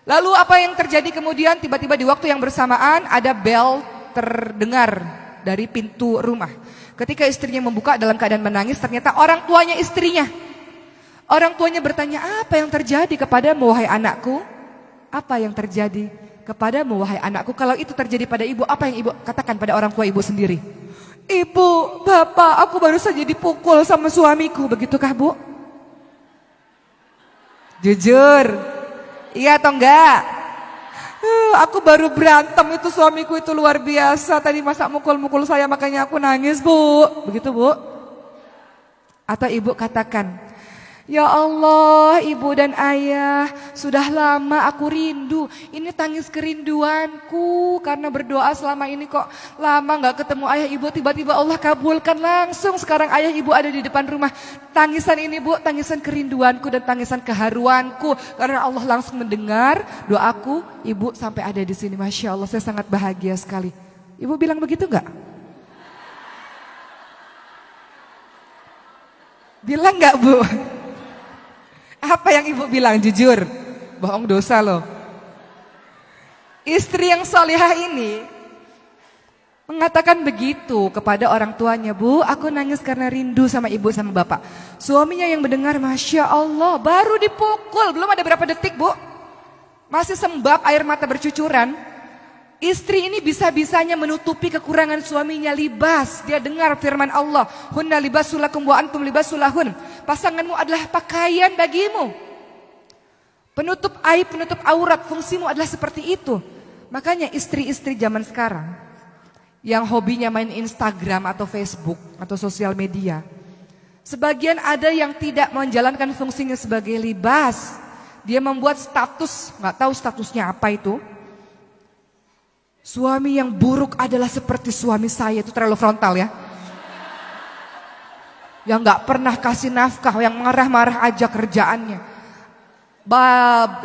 Lalu apa yang terjadi kemudian? Tiba-tiba di waktu yang bersamaan ada bel terdengar dari pintu rumah. Ketika istrinya membuka dalam keadaan menangis, ternyata orang tuanya istrinya. Orang tuanya bertanya, apa yang terjadi kepadamu wahai anakku? Apa yang terjadi kepadamu wahai anakku? Kalau itu terjadi pada ibu, apa yang ibu katakan pada orang tua ibu sendiri? Ibu, bapak, aku baru saja dipukul sama suamiku. Begitukah, Bu? Jujur, iya atau enggak? Aku baru berantem, itu suamiku itu luar biasa. Tadi masa mukul-mukul saya, makanya aku nangis, Bu. Begitu, Bu? Atau ibu katakan, ya Allah, ibu dan ayah, sudah lama aku rindu. Ini tangis kerinduanku karena berdoa selama ini kok lama gak ketemu ayah ibu. Tiba-tiba Allah kabulkan langsung. Sekarang ayah ibu ada di depan rumah. Tangisan ini, Bu, tangisan kerinduanku dan tangisan keharuanku karena Allah langsung mendengar doaku. Ibu sampai ada di sini, Masya Allah, saya sangat bahagia sekali. Ibu bilang begitu gak? Bilang gak, Bu? Apa yang ibu bilang? Jujur, bohong dosa loh. Istri yang salihah ini mengatakan begitu kepada orang tuanya, Bu, aku nangis karena rindu sama ibu sama bapak. Suaminya yang mendengar, Masya Allah, baru dipukul, belum ada berapa detik, Bu, masih sembab air mata bercucuran. Istri ini bisa-bisanya menutupi kekurangan suaminya. Libas, dia dengar firman Allah, hunna libasul lakum wa antum libasul lahun. Pasanganmu adalah pakaian bagimu, penutup aib, penutup aurat. Fungsimu adalah seperti itu. Makanya istri-istri zaman sekarang yang hobinya main Instagram atau Facebook atau sosial media, sebagian ada yang tidak menjalankan fungsinya sebagai libas. Dia membuat status, gak tahu statusnya apa itu. Suami yang buruk adalah seperti suami saya, itu terlalu frontal ya. Yang gak pernah kasih nafkah, yang marah-marah aja kerjaannya.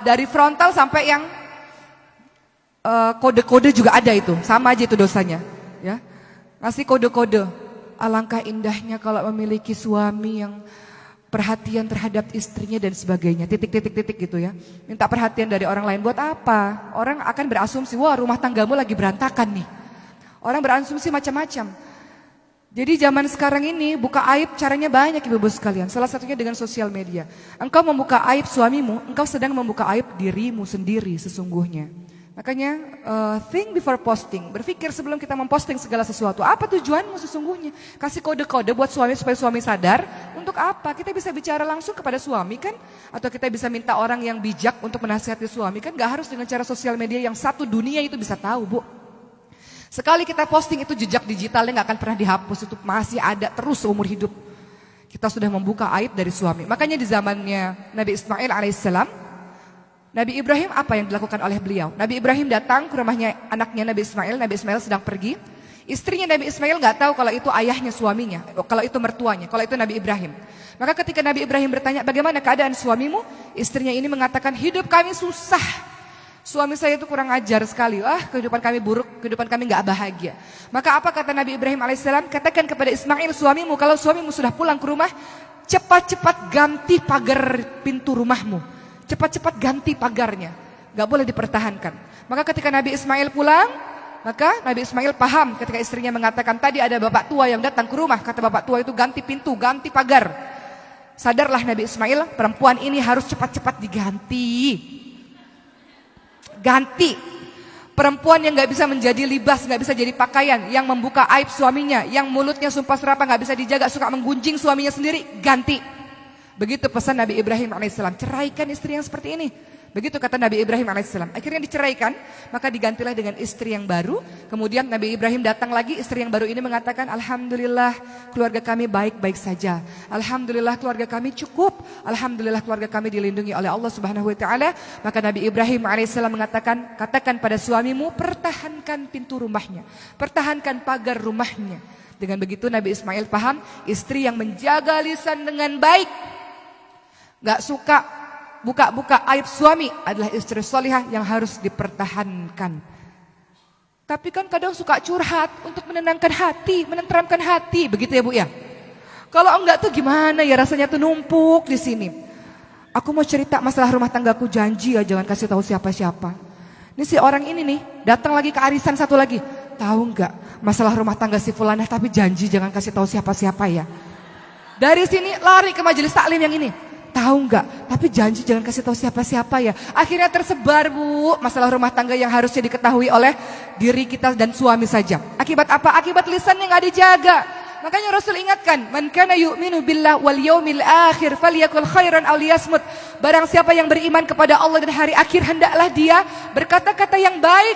Dari frontal sampai yang kode-kode juga ada itu, sama aja itu dosanya. Ya, ngasih kode-kode. Alangkah indahnya kalau memiliki suami yang perhatian terhadap istrinya dan sebagainya, titik-titik-titik gitu ya. Minta perhatian dari orang lain buat apa? Orang akan berasumsi, wah rumah tanggamu lagi berantakan nih. Orang berasumsi macam-macam. Jadi zaman sekarang ini buka aib caranya banyak, ibu-ibu sekalian. Salah satunya dengan sosial media. Engkau membuka aib suamimu, engkau sedang membuka aib dirimu sendiri sesungguhnya. Makanya think before posting. Berpikir sebelum kita memposting segala sesuatu. Apa tujuanmu sesungguhnya? Kasih kode-kode buat suami supaya suami sadar. Untuk apa? Kita bisa bicara langsung kepada suami kan? Atau kita bisa minta orang yang bijak untuk menasihati suami kan? Gak harus dengan cara sosial media yang satu dunia itu bisa tahu, Bu. Sekali kita posting itu jejak digitalnya gak akan pernah dihapus. Itu masih ada terus seumur hidup. Kita sudah membuka aib dari suami. Makanya di zamannya Nabi Ismail alaihissalam, Nabi Ibrahim apa yang dilakukan oleh beliau? Nabi Ibrahim datang ke rumahnya anaknya Nabi Ismail sedang pergi. Istrinya Nabi Ismail nggak tahu kalau itu ayahnya suaminya, kalau itu mertuanya, kalau itu Nabi Ibrahim. Maka ketika Nabi Ibrahim bertanya, bagaimana keadaan suamimu? Istrinya ini mengatakan, hidup kami susah. Suami saya itu kurang ajar sekali. Kehidupan kami buruk, kehidupan kami nggak bahagia. Maka apa kata Nabi Ibrahim alaihissalam? Katakan kepada Ismail suamimu, kalau suamimu sudah pulang ke rumah, cepat-cepat ganti pagar pintu rumahmu. Cepat-cepat ganti pagarnya. Nggak boleh dipertahankan. Maka ketika Nabi Ismail pulang, maka Nabi Ismail paham ketika istrinya mengatakan, tadi ada bapak tua yang datang ke rumah. Kata bapak tua itu, ganti pintu, ganti pagar. Sadarlah Nabi Ismail, perempuan ini harus cepat-cepat diganti. Ganti. Perempuan yang gak bisa menjadi libas, gak bisa jadi pakaian, yang membuka aib suaminya, yang mulutnya sumpah serapah gak bisa dijaga, suka menggunjing suaminya sendiri, ganti. Begitu pesan Nabi Ibrahim alaihissalam, ceraikan istri yang seperti ini. Begitu kata Nabi Ibrahim alaihissalam. Akhirnya diceraikan, maka digantilah dengan istri yang baru. Kemudian Nabi Ibrahim datang lagi, istri yang baru ini mengatakan, alhamdulillah keluarga kami baik-baik saja. Alhamdulillah keluarga kami cukup. Alhamdulillah keluarga kami dilindungi oleh Allah Subhanahu wa taala. Maka Nabi Ibrahim alaihissalam mengatakan, katakan pada suamimu, pertahankan pintu rumahnya, pertahankan pagar rumahnya. Dengan begitu Nabi Ismail paham, istri yang menjaga lisan dengan baik, gak suka buka-buka aib suami adalah istri solihah yang harus dipertahankan. Tapi kan kadang suka curhat untuk menenangkan hati, menenteramkan hati, begitu ya Bu ya. Kalau enggak tuh gimana ya, rasanya tuh numpuk di sini. Aku mau cerita masalah rumah tanggaku, janji ya jangan kasih tahu siapa-siapa. Ini si orang ini nih datang lagi ke arisan satu lagi. Tahu enggak masalah rumah tangga si fulanah, tapi janji jangan kasih tahu siapa-siapa ya. Dari sini lari ke majelis taklim yang ini. Tahu enggak? Tapi janji jangan kasih tahu siapa-siapa ya. Akhirnya tersebar Bu, masalah rumah tangga yang harusnya diketahui oleh diri kita dan suami saja. Akibat apa? Akibat lisan yang enggak dijaga. Makanya Rasul ingatkan, man kana yu'minu billah wal yaumil akhir falyakul khairan aw liyasmut. Barang siapa yang beriman kepada Allah dan hari akhir, hendaklah dia berkata-kata yang baik.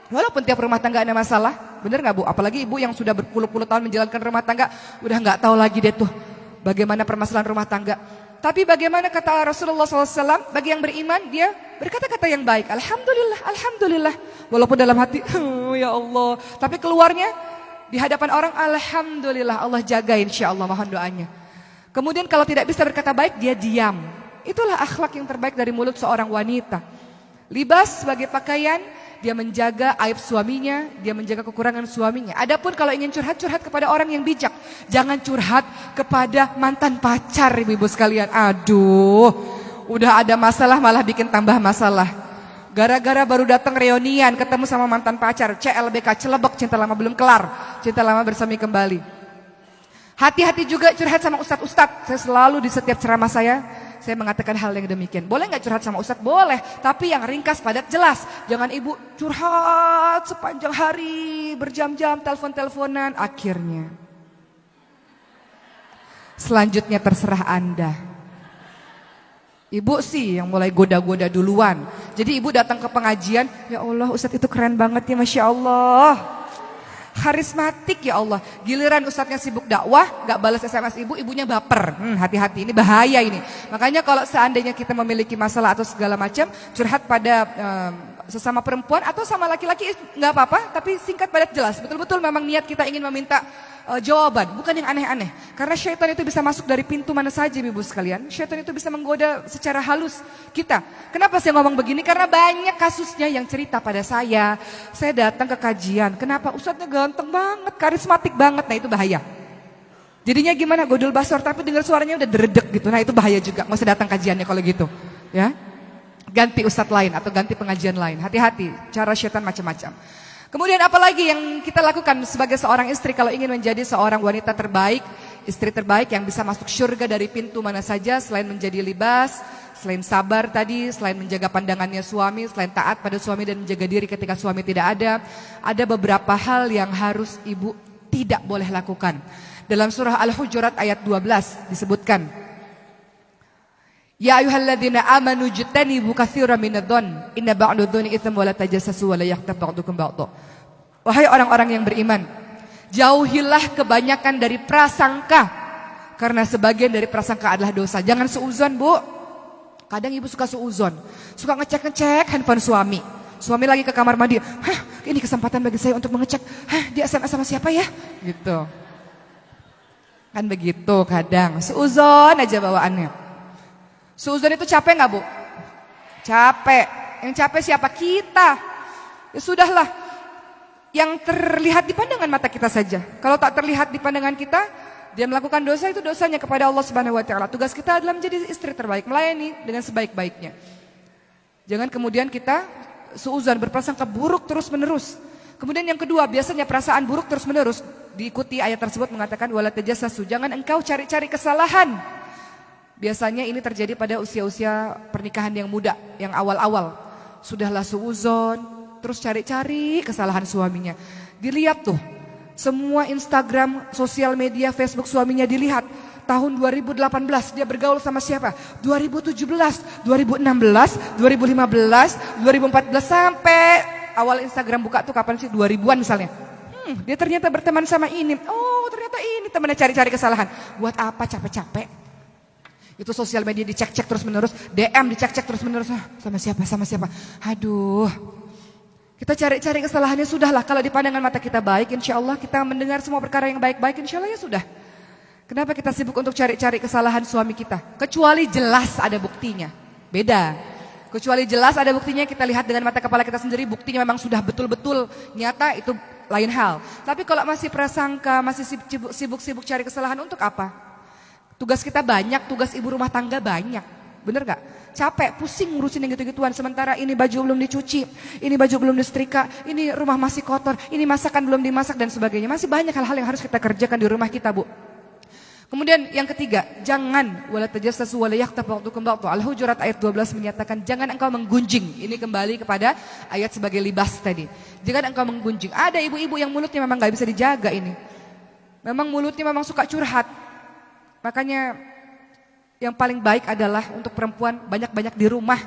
Walaupun tiap rumah tangga ada masalah. Benar enggak Bu? Apalagi ibu yang sudah berpuluh-puluh tahun menjalankan rumah tangga, udah enggak tahu lagi deh tuh bagaimana permasalahan rumah tangga. Tapi bagaimana kata Rasulullah SAW, bagi yang beriman dia berkata-kata yang baik. Alhamdulillah, Alhamdulillah. Walaupun dalam hati, ya Allah. Tapi keluarnya di hadapan orang, Alhamdulillah, Allah jaga insya Allah, mohon doanya. Kemudian kalau tidak bisa berkata baik, dia diam. Itulah akhlak yang terbaik dari mulut seorang wanita. Libas sebagai pakaian, dia menjaga aib suaminya, dia menjaga kekurangan suaminya. Adapun kalau ingin curhat, curhat kepada orang yang bijak. Jangan curhat kepada mantan pacar, ibu-ibu sekalian. Aduh, udah ada masalah malah bikin tambah masalah. Gara-gara baru datang reunian, ketemu sama mantan pacar, CLBK, celebek, cinta lama belum kelar, cinta lama bersemi kembali. Hati-hati juga curhat sama ustadz-ustadz. Saya selalu di setiap ceramah saya mengatakan hal yang demikian. Boleh nggak curhat sama ustadz? Boleh, tapi yang ringkas, padat, jelas. Jangan ibu curhat sepanjang hari, berjam-jam, telepon-teleponan. Akhirnya, selanjutnya terserah Anda. Ibu sih yang mulai goda-goda duluan. Jadi ibu datang ke pengajian, ya Allah ustadz itu keren banget ya, Masya Allah. Karismatik ya Allah. Giliran ustadznya sibuk dakwah, gak balas SMS ibu, ibunya baper. Hati-hati, ini bahaya ini. Makanya kalau seandainya kita memiliki masalah atau segala macam, curhat pada sesama perempuan atau sama laki-laki gak apa-apa, tapi singkat padat jelas. Betul-betul memang niat kita ingin meminta jawaban, bukan yang aneh-aneh. Karena syaitan itu bisa masuk dari pintu mana saja ibu sekalian. Syaitan itu bisa menggoda secara halus kita. Kenapa saya ngomong begini? Karena banyak kasusnya yang cerita pada saya. Saya datang ke kajian, kenapa ustadznya ganteng banget, karismatik banget. Nah itu bahaya. Jadinya gimana? Godul basor tapi dengar suaranya udah deredek gitu. Nah itu bahaya juga. Nggak usah datang kajiannya kalau gitu. Ya, ganti ustadz lain atau ganti pengajian lain. Hati-hati, cara syaitan macam-macam. Kemudian apalagi yang kita lakukan sebagai seorang istri kalau ingin menjadi seorang wanita terbaik, istri terbaik yang bisa masuk surga dari pintu mana saja selain menjadi libas, selain sabar tadi, selain menjaga pandangannya suami, selain taat pada suami dan menjaga diri ketika suami tidak ada beberapa hal yang harus ibu tidak boleh lakukan. Dalam surah Al-Hujurat ayat 12 disebutkan, ya ayyuhalladzina amanu jtanibu katsiran minadh-dhon inna ba'dadh-dhoni itsmun wa la tajassasu wa la yaghtab ba'dukum ba'dha. Wahai orang-orang yang beriman, jauhilah kebanyakan dari prasangka, Karena sebagian dari prasangka adalah dosa. Jangan suuzon, Bu. Kadang ibu suka suuzon, suka ngecek-ngecek handphone suami. Suami lagi ke kamar mandi, ini kesempatan bagi saya untuk mengecek, dia SMS sama siapa ya? Gitu. Kan begitu kadang, suuzon aja bawaannya. Suuzon itu capek gak, Bu? Capek. Yang capek siapa? Kita. Ya sudahlah. Yang terlihat di pandangan mata kita saja. Kalau tak terlihat di pandangan kita, dia melakukan dosa, itu dosanya kepada Allah Subhanahu wa taala. Tugas kita adalah menjadi istri terbaik, melayani dengan sebaik-baiknya. Jangan kemudian kita suuzon, berprasangka buruk terus-menerus. Kemudian yang kedua, biasanya perasaan buruk terus-menerus diikuti ayat tersebut mengatakan wala tajassasu, jangan engkau cari-cari kesalahan. Biasanya ini terjadi pada usia-usia pernikahan yang muda, yang awal-awal. Sudahlah suuzon, terus cari-cari kesalahan suaminya. Dilihat tuh, semua Instagram, sosial media, Facebook suaminya dilihat. Tahun 2018 dia bergaul sama siapa? 2017, 2016, 2015, 2014 sampai awal Instagram buka tuh kapan sih? 2000-an misalnya. Dia ternyata berteman sama ini. Oh, ternyata ini temannya cari-cari kesalahan. Buat apa capek-capek? Itu sosial media dicek-cek terus-menerus, DM dicek-cek terus-menerus. Sama siapa? Sama siapa? Aduh. Kita cari-cari kesalahannya, sudahlah. Kalau di pandangan mata kita baik, insya Allah kita mendengar semua perkara yang baik-baik, insya Allah ya sudah. Kenapa kita sibuk untuk cari-cari kesalahan suami kita? Kecuali jelas ada buktinya. Beda. Kecuali jelas ada buktinya, kita lihat dengan mata kepala kita sendiri, buktinya memang sudah betul-betul nyata, itu lain hal. Tapi kalau masih prasangka, masih sibuk-sibuk cari kesalahan, untuk apa? Tugas kita banyak, tugas ibu rumah tangga banyak. Bener gak? Capek, pusing ngurusin yang gitu-gituan. Sementara ini baju belum dicuci, ini baju belum disetrika, ini rumah masih kotor, ini masakan belum dimasak dan sebagainya. Masih banyak hal-hal yang harus kita kerjakan di rumah kita, Bu. Kemudian yang ketiga, jangan wala tajassasu wala yaghtab ba'dukum ba'dha. Al-Hujurat ayat 12 menyatakan jangan engkau menggunjing. Ini kembali kepada ayat sebagai libas tadi. Jangan engkau menggunjing. Ada ibu-ibu yang mulutnya memang gak bisa dijaga ini. Memang mulutnya memang suka curhat. Makanya yang paling baik adalah untuk perempuan banyak-banyak di rumah.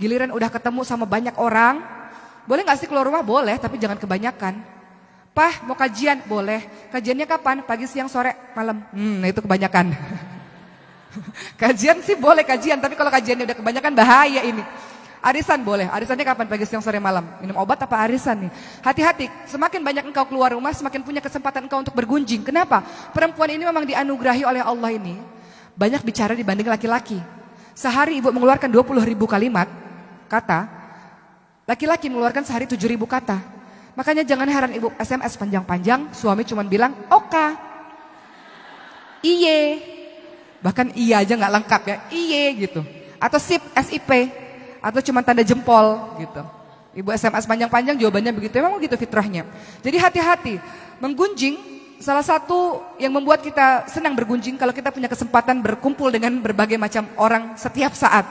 Giliran udah ketemu sama banyak orang, boleh gak sih keluar rumah? Boleh, tapi jangan kebanyakan. Pah, mau kajian? Boleh. Kajiannya kapan? Pagi, siang, sore, malam. Nah itu kebanyakan. Kajian sih boleh kajian, tapi kalau kajiannya udah kebanyakan bahaya ini. Arisan boleh. Arisannya kapan? Pagi, siang, sore, malam. Minum obat apa arisan nih? Hati-hati, semakin banyak engkau keluar rumah, semakin punya kesempatan engkau untuk bergunjing. Kenapa? Perempuan ini memang dianugerahi oleh Allah ini banyak bicara dibanding laki-laki. Sehari ibu mengeluarkan 20.000 kalimat kata, laki-laki mengeluarkan sehari 7.000 kata. Makanya jangan heran ibu SMS panjang-panjang, suami cuma bilang oka, iye, bahkan iya aja nggak lengkap ya, iye gitu, atau sip, SIP, atau cuma tanda jempol gitu. Ibu SMS panjang-panjang jawabannya begitu, memang begitu fitrahnya. Jadi hati-hati, menggunjing salah satu yang membuat kita senang bergunjing kalau kita punya kesempatan berkumpul dengan berbagai macam orang setiap saat.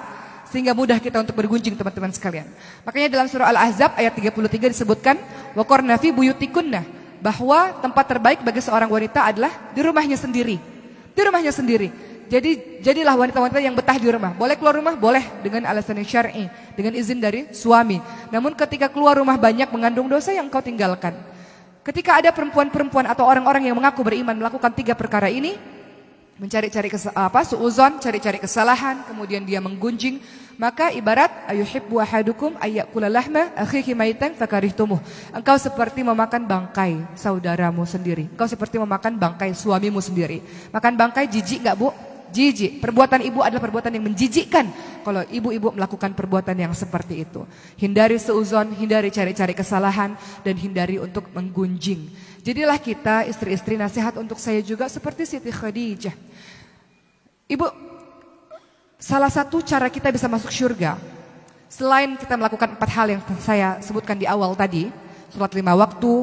Sehingga mudah kita untuk bergunjing teman-teman sekalian. Makanya dalam surah Al-Ahzab ayat 33 disebutkan waqarna fi buyutikunna, bahwa tempat terbaik bagi seorang wanita adalah di rumahnya sendiri. Di rumahnya sendiri. Jadi jadilah wanita-wanita yang betah di rumah. Boleh keluar rumah? Boleh dengan alasan yang syar'i, dengan izin dari suami. Namun ketika keluar rumah banyak mengandung dosa yang kau tinggalkan. Ketika ada perempuan-perempuan atau orang-orang yang mengaku beriman melakukan 3 perkara ini, mencari-cari suuzon, cari-cari kesalahan, kemudian dia menggunjing, maka ibarat ayuhibbu ahadukum ayyakula lahma akhihi maitan fakarihtumuh. Engkau seperti memakan bangkai saudaramu sendiri. Engkau seperti memakan bangkai suamimu sendiri. Makan bangkai jijik enggak, Bu? Jijik. Perbuatan ibu adalah perbuatan yang menjijikkan kalau ibu-ibu melakukan perbuatan yang seperti itu. Hindari suuzon, hindari cari-cari kesalahan, dan hindari untuk menggunjing. Jadilah kita istri-istri, nasihat untuk saya juga seperti Siti Khadijah. Ibu, salah satu cara kita bisa masuk surga, selain kita melakukan 4 hal yang saya sebutkan di awal tadi, sholat 5 waktu,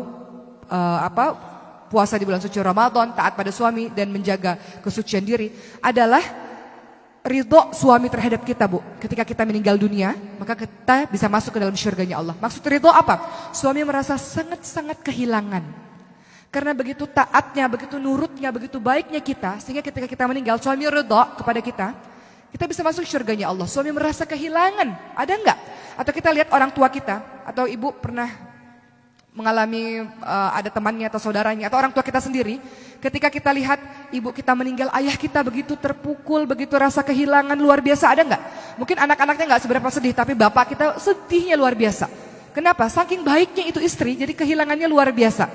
puasa di bulan suci Ramadan, taat pada suami, dan menjaga kesucian diri, adalah ridho suami terhadap kita, Bu. Ketika kita meninggal dunia, maka kita bisa masuk ke dalam surganya Allah. Maksud ridho apa? Suami merasa sangat-sangat kehilangan. Karena begitu taatnya, begitu nurutnya, begitu baiknya kita, sehingga ketika kita meninggal, suami ridho kepada kita bisa masuk surganya Allah. Suami merasa kehilangan, ada enggak? Atau kita lihat orang tua kita, atau ibu pernah mengalami ada temannya atau saudaranya atau orang tua kita sendiri, ketika kita lihat ibu kita meninggal, ayah kita begitu terpukul, begitu rasa kehilangan luar biasa, ada nggak? Mungkin anak-anaknya nggak seberapa sedih, tapi bapak kita sedihnya luar biasa. Kenapa? Saking baiknya itu istri, jadi kehilangannya luar biasa.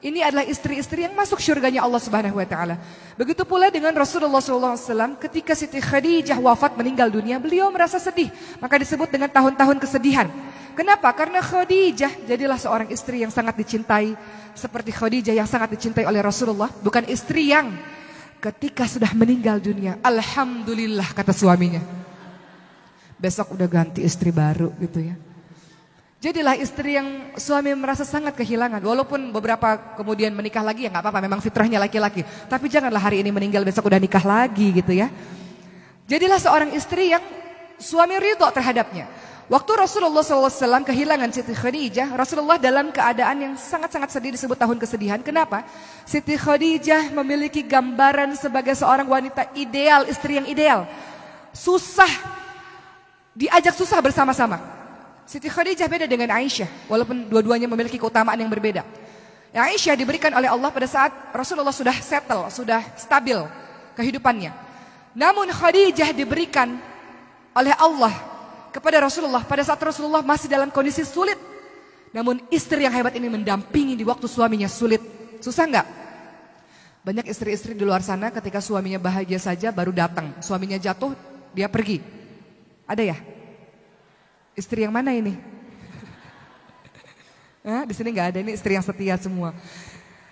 Ini adalah istri-istri yang masuk syurganya Allah Subhanahu wa taala. Begitu pula dengan Rasulullah SAW, ketika Siti Khadijah wafat meninggal dunia, beliau merasa sedih. Maka disebut dengan tahun-tahun kesedihan. Kenapa? Karena Khadijah jadilah seorang istri yang sangat dicintai, seperti Khadijah yang sangat dicintai oleh Rasulullah, bukan istri yang ketika sudah meninggal dunia, alhamdulillah kata suaminya, besok udah ganti istri baru gitu ya. Jadilah istri yang suami merasa sangat kehilangan. Walaupun beberapa kemudian menikah lagi, ya gak apa-apa, memang fitrahnya laki-laki. Tapi janganlah hari ini meninggal besok udah nikah lagi gitu ya. Jadilah seorang istri yang suami ridho terhadapnya. Waktu Rasulullah SAW kehilangan Siti Khadijah, Rasulullah dalam keadaan yang sangat-sangat sedih, disebut tahun kesedihan. Kenapa? Siti Khadijah memiliki gambaran sebagai seorang wanita ideal, istri yang ideal. Susah, diajak susah bersama-sama. Siti Khadijah beda dengan Aisyah, walaupun dua-duanya memiliki keutamaan yang berbeda. Aisyah diberikan oleh Allah pada saat Rasulullah sudah settle, sudah stabil kehidupannya. Namun Khadijah diberikan oleh Allah kepada Rasulullah pada saat Rasulullah masih dalam kondisi sulit. Namun istri yang hebat ini mendampingi di waktu suaminya sulit. Susah enggak? Banyak istri-istri di luar sana ketika suaminya bahagia saja baru datang. Suaminya jatuh, dia pergi. Ada ya? Istri yang mana ini? Di sini nggak ada, ini istri yang setia semua.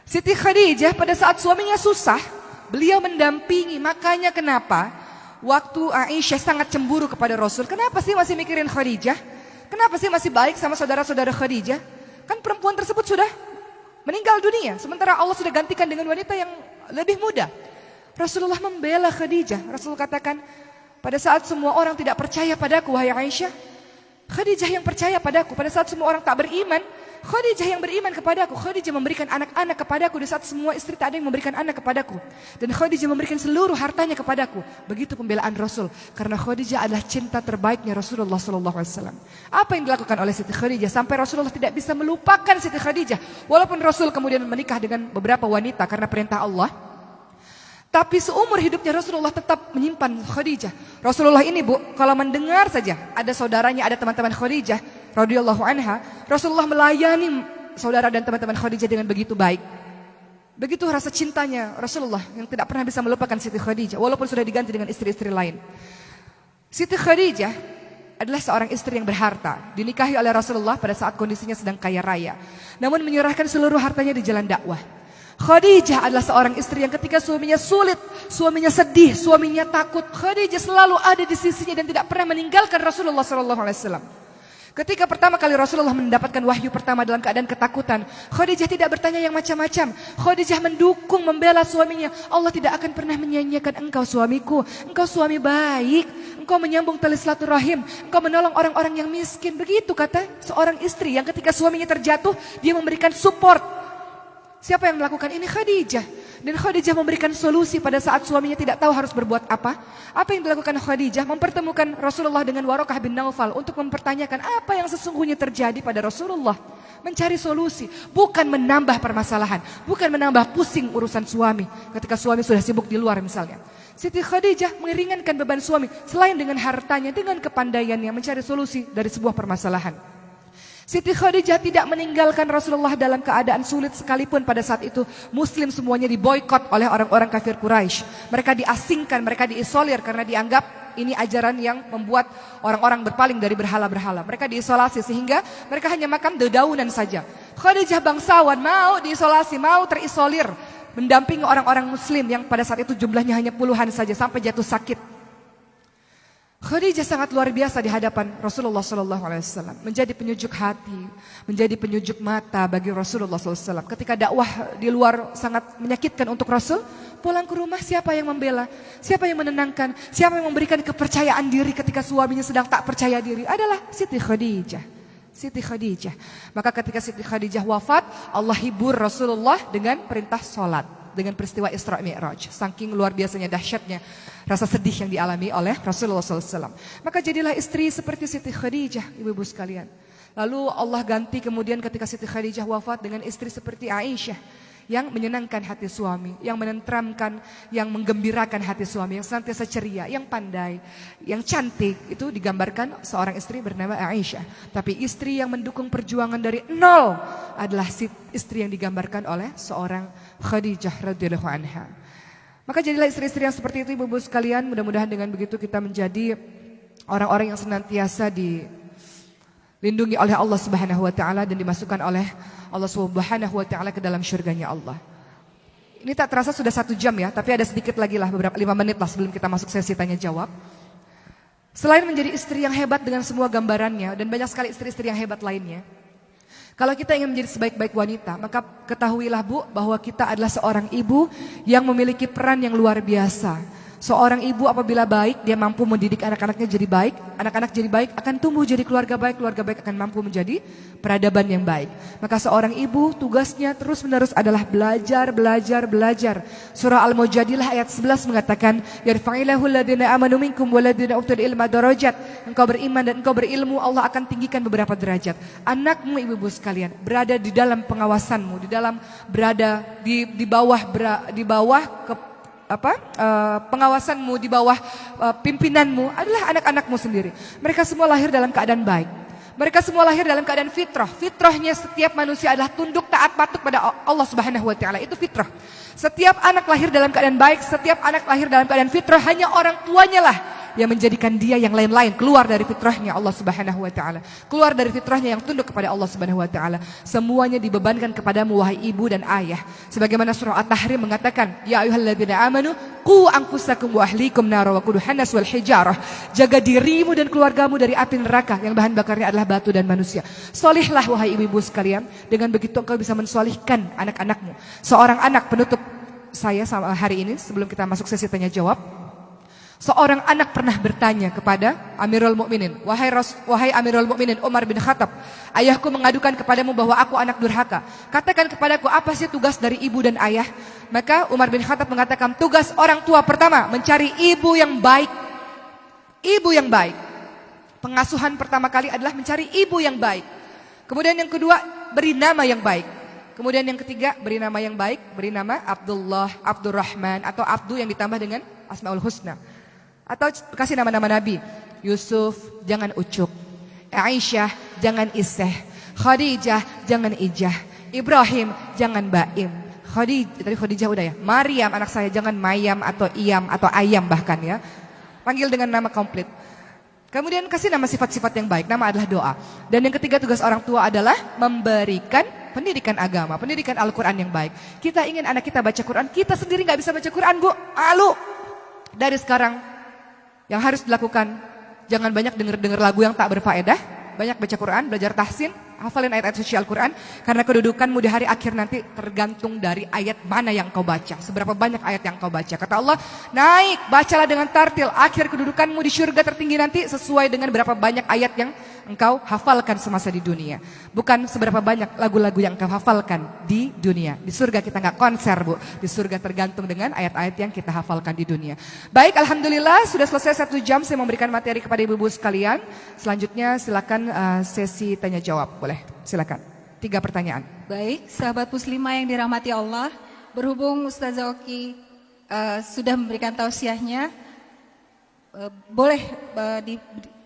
Siti Khadijah pada saat suaminya susah, beliau mendampingi. Makanya kenapa waktu Aisyah sangat cemburu kepada Rasul, kenapa sih masih mikirin Khadijah? Kenapa sih masih baik sama saudara-saudara Khadijah? Kan perempuan tersebut sudah meninggal dunia, sementara Allah sudah gantikan dengan wanita yang lebih muda. Rasulullah membela Khadijah. Rasul katakan, pada saat semua orang tidak percaya padaku, wahai Aisyah, Khadijah yang percaya padaku. Pada saat semua orang tak beriman, Khadijah yang beriman kepadaku. Khadijah memberikan anak-anak kepadaku di saat semua istri tak ada yang memberikan anak kepadaku. Dan Khadijah memberikan seluruh hartanya kepadaku. Begitu pembelaan Rasul. Karena Khadijah adalah cinta terbaiknya Rasulullah SAW. Apa yang dilakukan oleh Siti Khadijah sampai Rasulullah tidak bisa melupakan Siti Khadijah. Walaupun Rasul kemudian menikah dengan beberapa wanita karena perintah Allah, tapi seumur hidupnya Rasulullah tetap menyimpan Khadijah. Rasulullah ini, Bu, kalau mendengar saja ada saudaranya, ada teman-teman Khadijah radhiyallahu anha, Rasulullah melayani saudara dan teman-teman Khadijah dengan begitu baik. Begitu rasa cintanya Rasulullah yang tidak pernah bisa melupakan Siti Khadijah walaupun sudah diganti dengan istri-istri lain. Siti Khadijah adalah seorang istri yang berharta, dinikahi oleh Rasulullah pada saat kondisinya sedang kaya raya, namun menyerahkan seluruh hartanya di jalan dakwah. Khadijah adalah seorang istri yang ketika suaminya sulit, suaminya sedih, suaminya takut, Khadijah selalu ada di sisinya dan tidak pernah meninggalkan Rasulullah SAW. Ketika pertama kali Rasulullah mendapatkan wahyu pertama dalam keadaan ketakutan, Khadijah tidak bertanya yang macam-macam. Khadijah mendukung, membela suaminya. Allah tidak akan pernah menyia-nyiakan engkau suamiku. Engkau suami baik, engkau menyambung tali silaturahim, engkau menolong orang-orang yang miskin. Begitu kata seorang istri yang ketika suaminya terjatuh, dia memberikan support. Siapa yang melakukan ini? Khadijah. Dan Khadijah memberikan solusi pada saat suaminya tidak tahu harus berbuat apa. Apa yang dilakukan Khadijah? Mempertemukan Rasulullah dengan Waraqah bin Naufal untuk mempertanyakan apa yang sesungguhnya terjadi pada Rasulullah. Mencari solusi, bukan menambah permasalahan, bukan menambah pusing urusan suami ketika suami sudah sibuk di luar misalnya. Siti Khadijah meringankan beban suami selain dengan hartanya, dengan kepandaiannya mencari solusi dari sebuah permasalahan. Siti Khadijah tidak meninggalkan Rasulullah dalam keadaan sulit sekalipun. Pada saat itu muslim semuanya diboikot oleh orang-orang kafir Quraisy. Mereka diasingkan, mereka diisolir karena dianggap ini ajaran yang membuat orang-orang berpaling dari berhala-berhala. Mereka diisolasi sehingga mereka hanya makan dedaunan saja. Khadijah bangsawan mau diisolasi, mau terisolir, mendampingi orang-orang muslim yang pada saat itu jumlahnya hanya puluhan saja sampai jatuh sakit. Khadijah sangat luar biasa di hadapan Rasulullah SAW, menjadi penyejuk hati, menjadi penyejuk mata bagi Rasulullah SAW. Ketika dakwah di luar sangat menyakitkan untuk Rasul, pulang ke rumah siapa yang membela, siapa yang menenangkan, siapa yang memberikan kepercayaan diri ketika suaminya sedang tak percaya diri adalah Siti Khadijah. Siti Khadijah. Maka ketika Siti Khadijah wafat, Allah hibur Rasulullah dengan perintah sholat, dengan peristiwa Isra Mi'raj. Saking luar biasanya dahsyatnya rasa sedih yang dialami oleh Rasulullah SAW. Maka jadilah istri seperti Siti Khadijah, ibu-ibu sekalian. Lalu Allah ganti kemudian ketika Siti Khadijah wafat dengan istri seperti Aisyah, yang menyenangkan hati suami, yang menenteramkan, yang menggembirakan hati suami, yang senantiasa ceria, yang pandai, yang cantik. Itu digambarkan seorang istri bernama Aisyah. Tapi istri yang mendukung perjuangan dari nol adalah istri yang digambarkan oleh seorang Khadijah radhiyallahu anha. Maka jadilah istri-istri yang seperti itu ibu-ibu sekalian. Mudah-mudahan dengan begitu kita menjadi orang-orang yang senantiasa dilindungi oleh Allah Subhanahu wa taala dan dimasukkan oleh Allah Subhanahu wa taala ke dalam syurganya Allah. Ini tak terasa sudah 1 jam ya, tapi ada sedikit lagi lah, beberapa 5 menit lah sebelum kita masuk sesi tanya jawab. Selain menjadi istri yang hebat dengan semua gambarannya dan banyak sekali istri-istri yang hebat lainnya, kalau kita ingin menjadi sebaik-baik wanita, maka ketahuilah Bu bahwa kita adalah seorang ibu yang memiliki peran yang luar biasa. Seorang ibu apabila baik, dia mampu mendidik anak-anaknya jadi baik. Anak-anak jadi baik akan tumbuh jadi keluarga baik akan mampu menjadi peradaban yang baik. Maka seorang ibu tugasnya terus-menerus adalah belajar. Surah Al-Mujadilah ayat 11 mengatakan, yarfa'illahu alladhina amanu minkum walladhina utul ilma darajat. Engkau beriman dan engkau berilmu, Allah akan tinggikan beberapa derajat. Anakmu ibu-ibu sekalian berada di dalam pengawasanmu, berada di bawah pengawasanmu, di bawah pimpinanmu adalah anak-anakmu sendiri. Mereka semua lahir dalam keadaan baik. Mereka semua lahir dalam keadaan fitrah. Fitrahnya setiap manusia adalah tunduk taat patuh pada Allah Subhanahu wa taala. Itu fitrah. Setiap anak lahir dalam keadaan baik, setiap anak lahir dalam keadaan fitrah, hanya orang tuanya lah yang menjadikan dia yang lain-lain keluar dari fitrahnya Allah Subhanahu wa taala. Keluar dari fitrahnya yang tunduk kepada Allah Subhanahu wa taala. Semuanya dibebankan kepadamu wahai ibu dan ayah. Sebagaimana surah At-Tahrim mengatakan, ya ayyuhalladzina amanu qu anfusakum wa ahlikum nara wa quduhan nas wal hijarah. Jaga dirimu dan keluargamu dari api neraka yang bahan bakarnya adalah batu dan manusia. Solihlah wahai ibu-ibu sekalian, dengan begitu engkau bisa mensolihkan anak-anakmu. Seorang anak penutup saya hari ini sebelum kita masuk sesi tanya jawab. Seorang anak pernah bertanya kepada Amirul Mukminin, wahai Amirul Mukminin Umar bin Khattab, ayahku mengadukan kepadamu bahwa aku anak durhaka. Katakan kepadaku apa sih tugas dari ibu dan ayah? Maka Umar bin Khattab mengatakan, tugas orang tua pertama mencari ibu yang baik. Ibu yang baik. Pengasuhan pertama kali adalah mencari ibu yang baik. Kemudian yang kedua, beri nama yang baik. Kemudian yang ketiga, beri nama yang baik, beri nama Abdullah, Abdurrahman, atau Abdu yang ditambah dengan Asmaul Husna. Atau kasih nama-nama Nabi. Yusuf, jangan Ucuk. Aisyah, jangan Iseh. Khadijah, jangan Ijah. Ibrahim, jangan Baim. Tadi Khadijah udah ya. Maryam, anak saya, jangan Mayam atau Iyam atau Ayam bahkan ya. Panggil dengan nama komplit. Kemudian kasih nama sifat-sifat yang baik. Nama adalah doa. Dan yang ketiga tugas orang tua adalah memberikan pendidikan agama, pendidikan Al-Quran yang baik. Kita ingin anak kita baca Quran, kita sendiri gak bisa baca Quran Bu. Dari sekarang yang harus dilakukan, jangan banyak dengar lagu yang tak berfaedah, banyak baca Quran, belajar tahsin, hafalin ayat-ayat suci Al-Quran, karena kedudukanmu di hari akhir nanti tergantung dari ayat mana yang kau baca, seberapa banyak ayat yang kau baca. Kata Allah, naik, bacalah dengan tartil, akhir kedudukanmu di syurga tertinggi nanti sesuai dengan berapa banyak ayat yang engkau hafalkan semasa di dunia. Bukan seberapa banyak lagu-lagu yang engkau hafalkan di dunia. Di surga kita gak konser Bu, di surga tergantung dengan ayat-ayat yang kita hafalkan di dunia. Baik, alhamdulillah sudah selesai 1 jam saya memberikan materi kepada ibu-ibu sekalian. Selanjutnya silakan sesi tanya jawab, boleh silakan. 3 pertanyaan. Baik, sahabat muslimah yang dirahmati Allah, berhubung Ustazah Oki sudah memberikan tausiahnya, boleh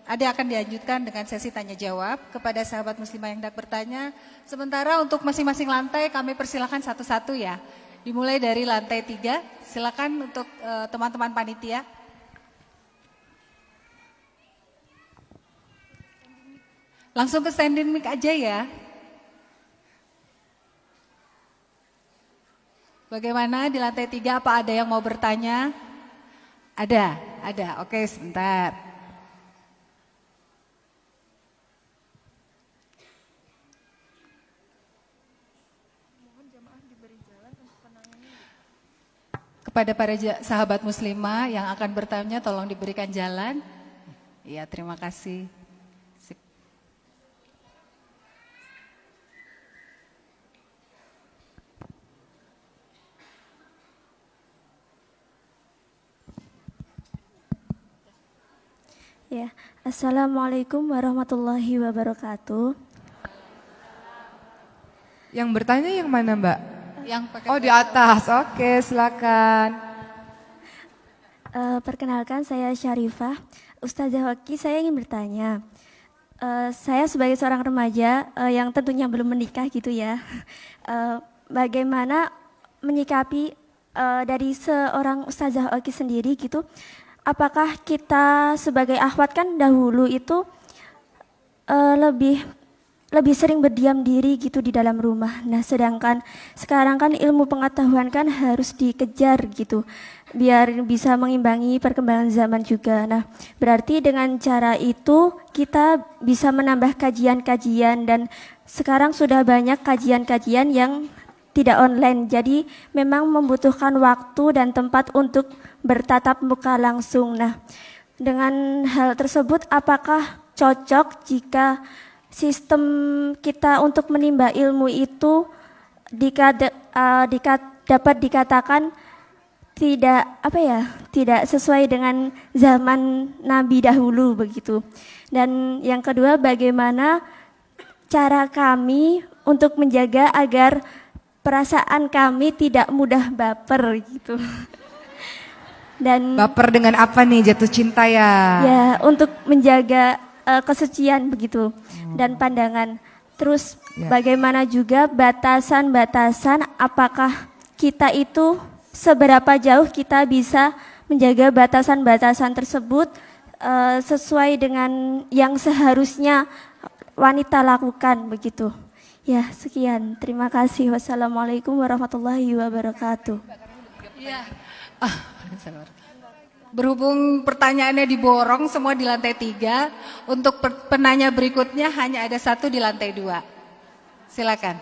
akan dilanjutkan dengan sesi tanya jawab kepada sahabat muslimah yang hendak bertanya. Sementara untuk masing-masing lantai kami persilakan satu-satu ya. Dimulai dari lantai 3, silakan untuk teman-teman panitia. Langsung ke standing mic aja ya. Bagaimana di lantai 3, apa ada yang mau bertanya? Ada. Oke, sebentar. Kepada para sahabat muslimah yang akan bertanya, tolong diberikan jalan. Ya, terima kasih. Sip. Ya, Assalamualaikum warahmatullahi wabarakatuh. Yang bertanya yang mana Mbak? Yang pakai Oh di atas, oke silakan. Perkenalkan saya Syarifah. Ustazah Hoki, saya ingin bertanya. Saya sebagai seorang remaja yang tentunya belum menikah gitu ya. Bagaimana menyikapi dari seorang Ustazah Hoki sendiri gitu? Apakah kita sebagai akhwat kan dahulu itu lebih sering berdiam diri gitu di dalam rumah. Nah, sedangkan sekarang kan ilmu pengetahuan kan harus dikejar gitu, biar bisa mengimbangi perkembangan zaman juga. Nah, berarti dengan cara itu kita bisa menambah kajian-kajian dan sekarang sudah banyak kajian-kajian yang tidak online. Jadi memang membutuhkan waktu dan tempat untuk bertatap muka langsung. Nah, dengan hal tersebut apakah cocok jika sistem kita untuk menimba ilmu itu dapat dikatakan tidak sesuai dengan zaman Nabi dahulu begitu. Dan yang kedua, bagaimana cara kami untuk menjaga agar perasaan kami tidak mudah baper gitu. Dan Baper dengan apa nih, jatuh cinta ya? ya untuk menjaga kesucian begitu dan pandangan. Terus bagaimana juga batasan-batasan, apakah kita itu seberapa jauh kita bisa menjaga batasan-batasan tersebut sesuai dengan yang seharusnya wanita lakukan begitu. Ya, sekian. Terima kasih. Wassalamualaikum warahmatullahi wabarakatuh. Iya. Berhubung pertanyaannya diborong semua di lantai 3, untuk penanya berikutnya hanya ada 1 di lantai 2. Silakan.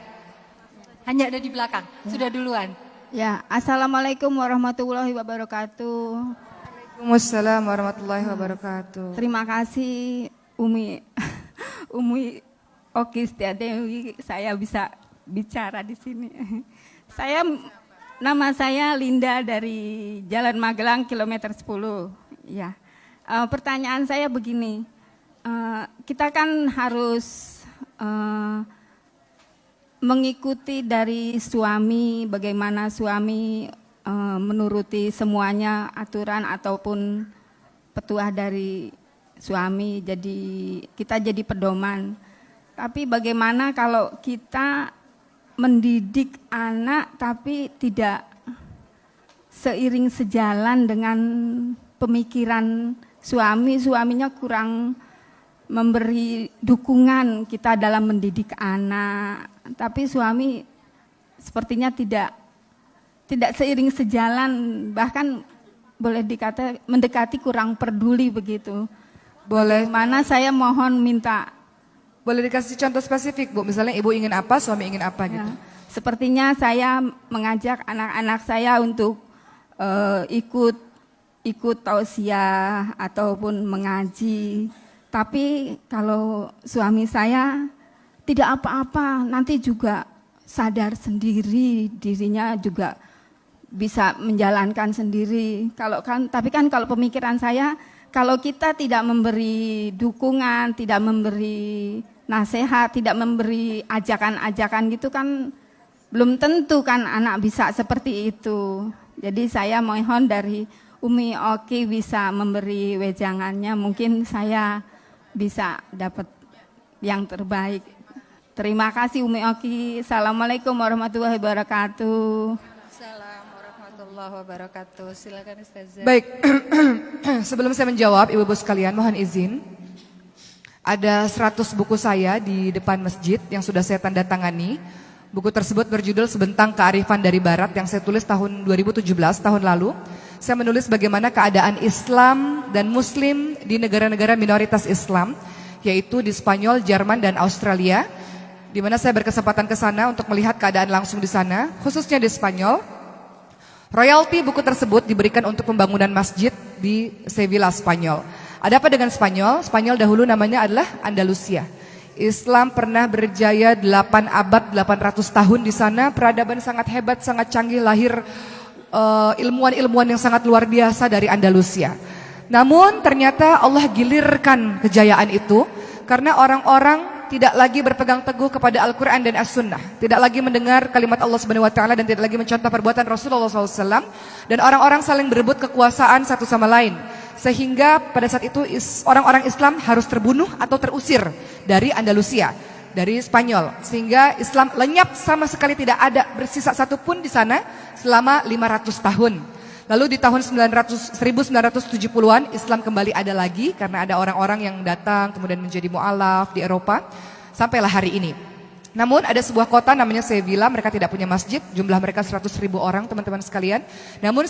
Hanya ada di belakang. Sudah duluan. Ya, assalamualaikum warahmatullahi wabarakatuh. Waalaikumsalam warahmatullahi wabarakatuh. Terima kasih Umi Oki Setiadewi, saya bisa bicara di sini. Nama saya Linda dari Jalan Magelang kilometer 10. Ya, pertanyaan saya begini, kita kan harus mengikuti dari suami, bagaimana suami menuruti semuanya aturan ataupun petuah dari suami, jadi kita jadi pedoman. Tapi bagaimana kalau kita mendidik anak tapi tidak seiring sejalan dengan pemikiran suaminya kurang memberi dukungan kita dalam mendidik anak, tapi suami sepertinya tidak seiring sejalan, bahkan boleh dikata mendekati kurang peduli begitu. Boleh. Mana saya mohon minta. Boleh dikasih contoh spesifik Bu, misalnya ibu ingin apa, suami ingin apa gitu. Ya, sepertinya saya mengajak anak-anak saya untuk ikut tausiah ataupun mengaji. Tapi kalau suami saya tidak apa-apa, nanti juga sadar sendiri, dirinya juga bisa menjalankan sendiri. Tapi kalau pemikiran saya, kalau kita tidak memberi dukungan, tidak memberi nasihat, tidak memberi ajakan-ajakan gitu kan belum tentu kan anak bisa seperti itu. Jadi saya mohon dari Umi Oki bisa memberi wejangannya, mungkin saya bisa dapat yang terbaik. Terima kasih Umi Oki. Assalamualaikum warahmatullahi wabarakatuh. Assalamualaikum warahmatullahi wabarakatuh. Silakan Ustazah. Baik, sebelum saya menjawab ibu-ibu sekalian, mohon izin. Ada 100 buku saya di depan masjid yang sudah saya tanda tangani. Buku tersebut berjudul Sebentang Kearifan dari Barat yang saya tulis tahun 2017, tahun lalu. Saya menulis bagaimana keadaan Islam dan Muslim di negara-negara minoritas Islam, yaitu di Spanyol, Jerman, dan Australia. Di mana saya berkesempatan ke sana untuk melihat keadaan langsung di sana, khususnya di Spanyol. Royalti buku tersebut diberikan untuk pembangunan masjid di Sevilla, Spanyol. Ada apa dengan Spanyol? Spanyol dahulu namanya adalah Andalusia. Islam pernah berjaya 8 abad, 800 tahun di sana. Peradaban sangat hebat, sangat canggih, lahir ilmuwan-ilmuwan yang sangat luar biasa dari Andalusia. Namun ternyata Allah gilirkan kejayaan itu karena orang-orang tidak lagi berpegang teguh kepada Al-Quran dan As-Sunnah, tidak lagi mendengar kalimat Allah Subhanahu Wa Taala dan tidak lagi mencontoh perbuatan Rasulullah SAW, dan orang-orang saling berebut kekuasaan satu sama lain, sehingga pada saat itu orang-orang Islam harus terbunuh atau terusir dari Andalusia, dari Spanyol, sehingga Islam lenyap, sama sekali tidak ada bersisa satupun di sana selama 500 tahun. Lalu di tahun 1970-an Islam kembali ada lagi karena ada orang-orang yang datang kemudian menjadi mu'alaf di Eropa sampailah hari ini. Namun ada sebuah kota namanya Sevilla, mereka tidak punya masjid, jumlah mereka 100.000 orang teman-teman sekalian. Namun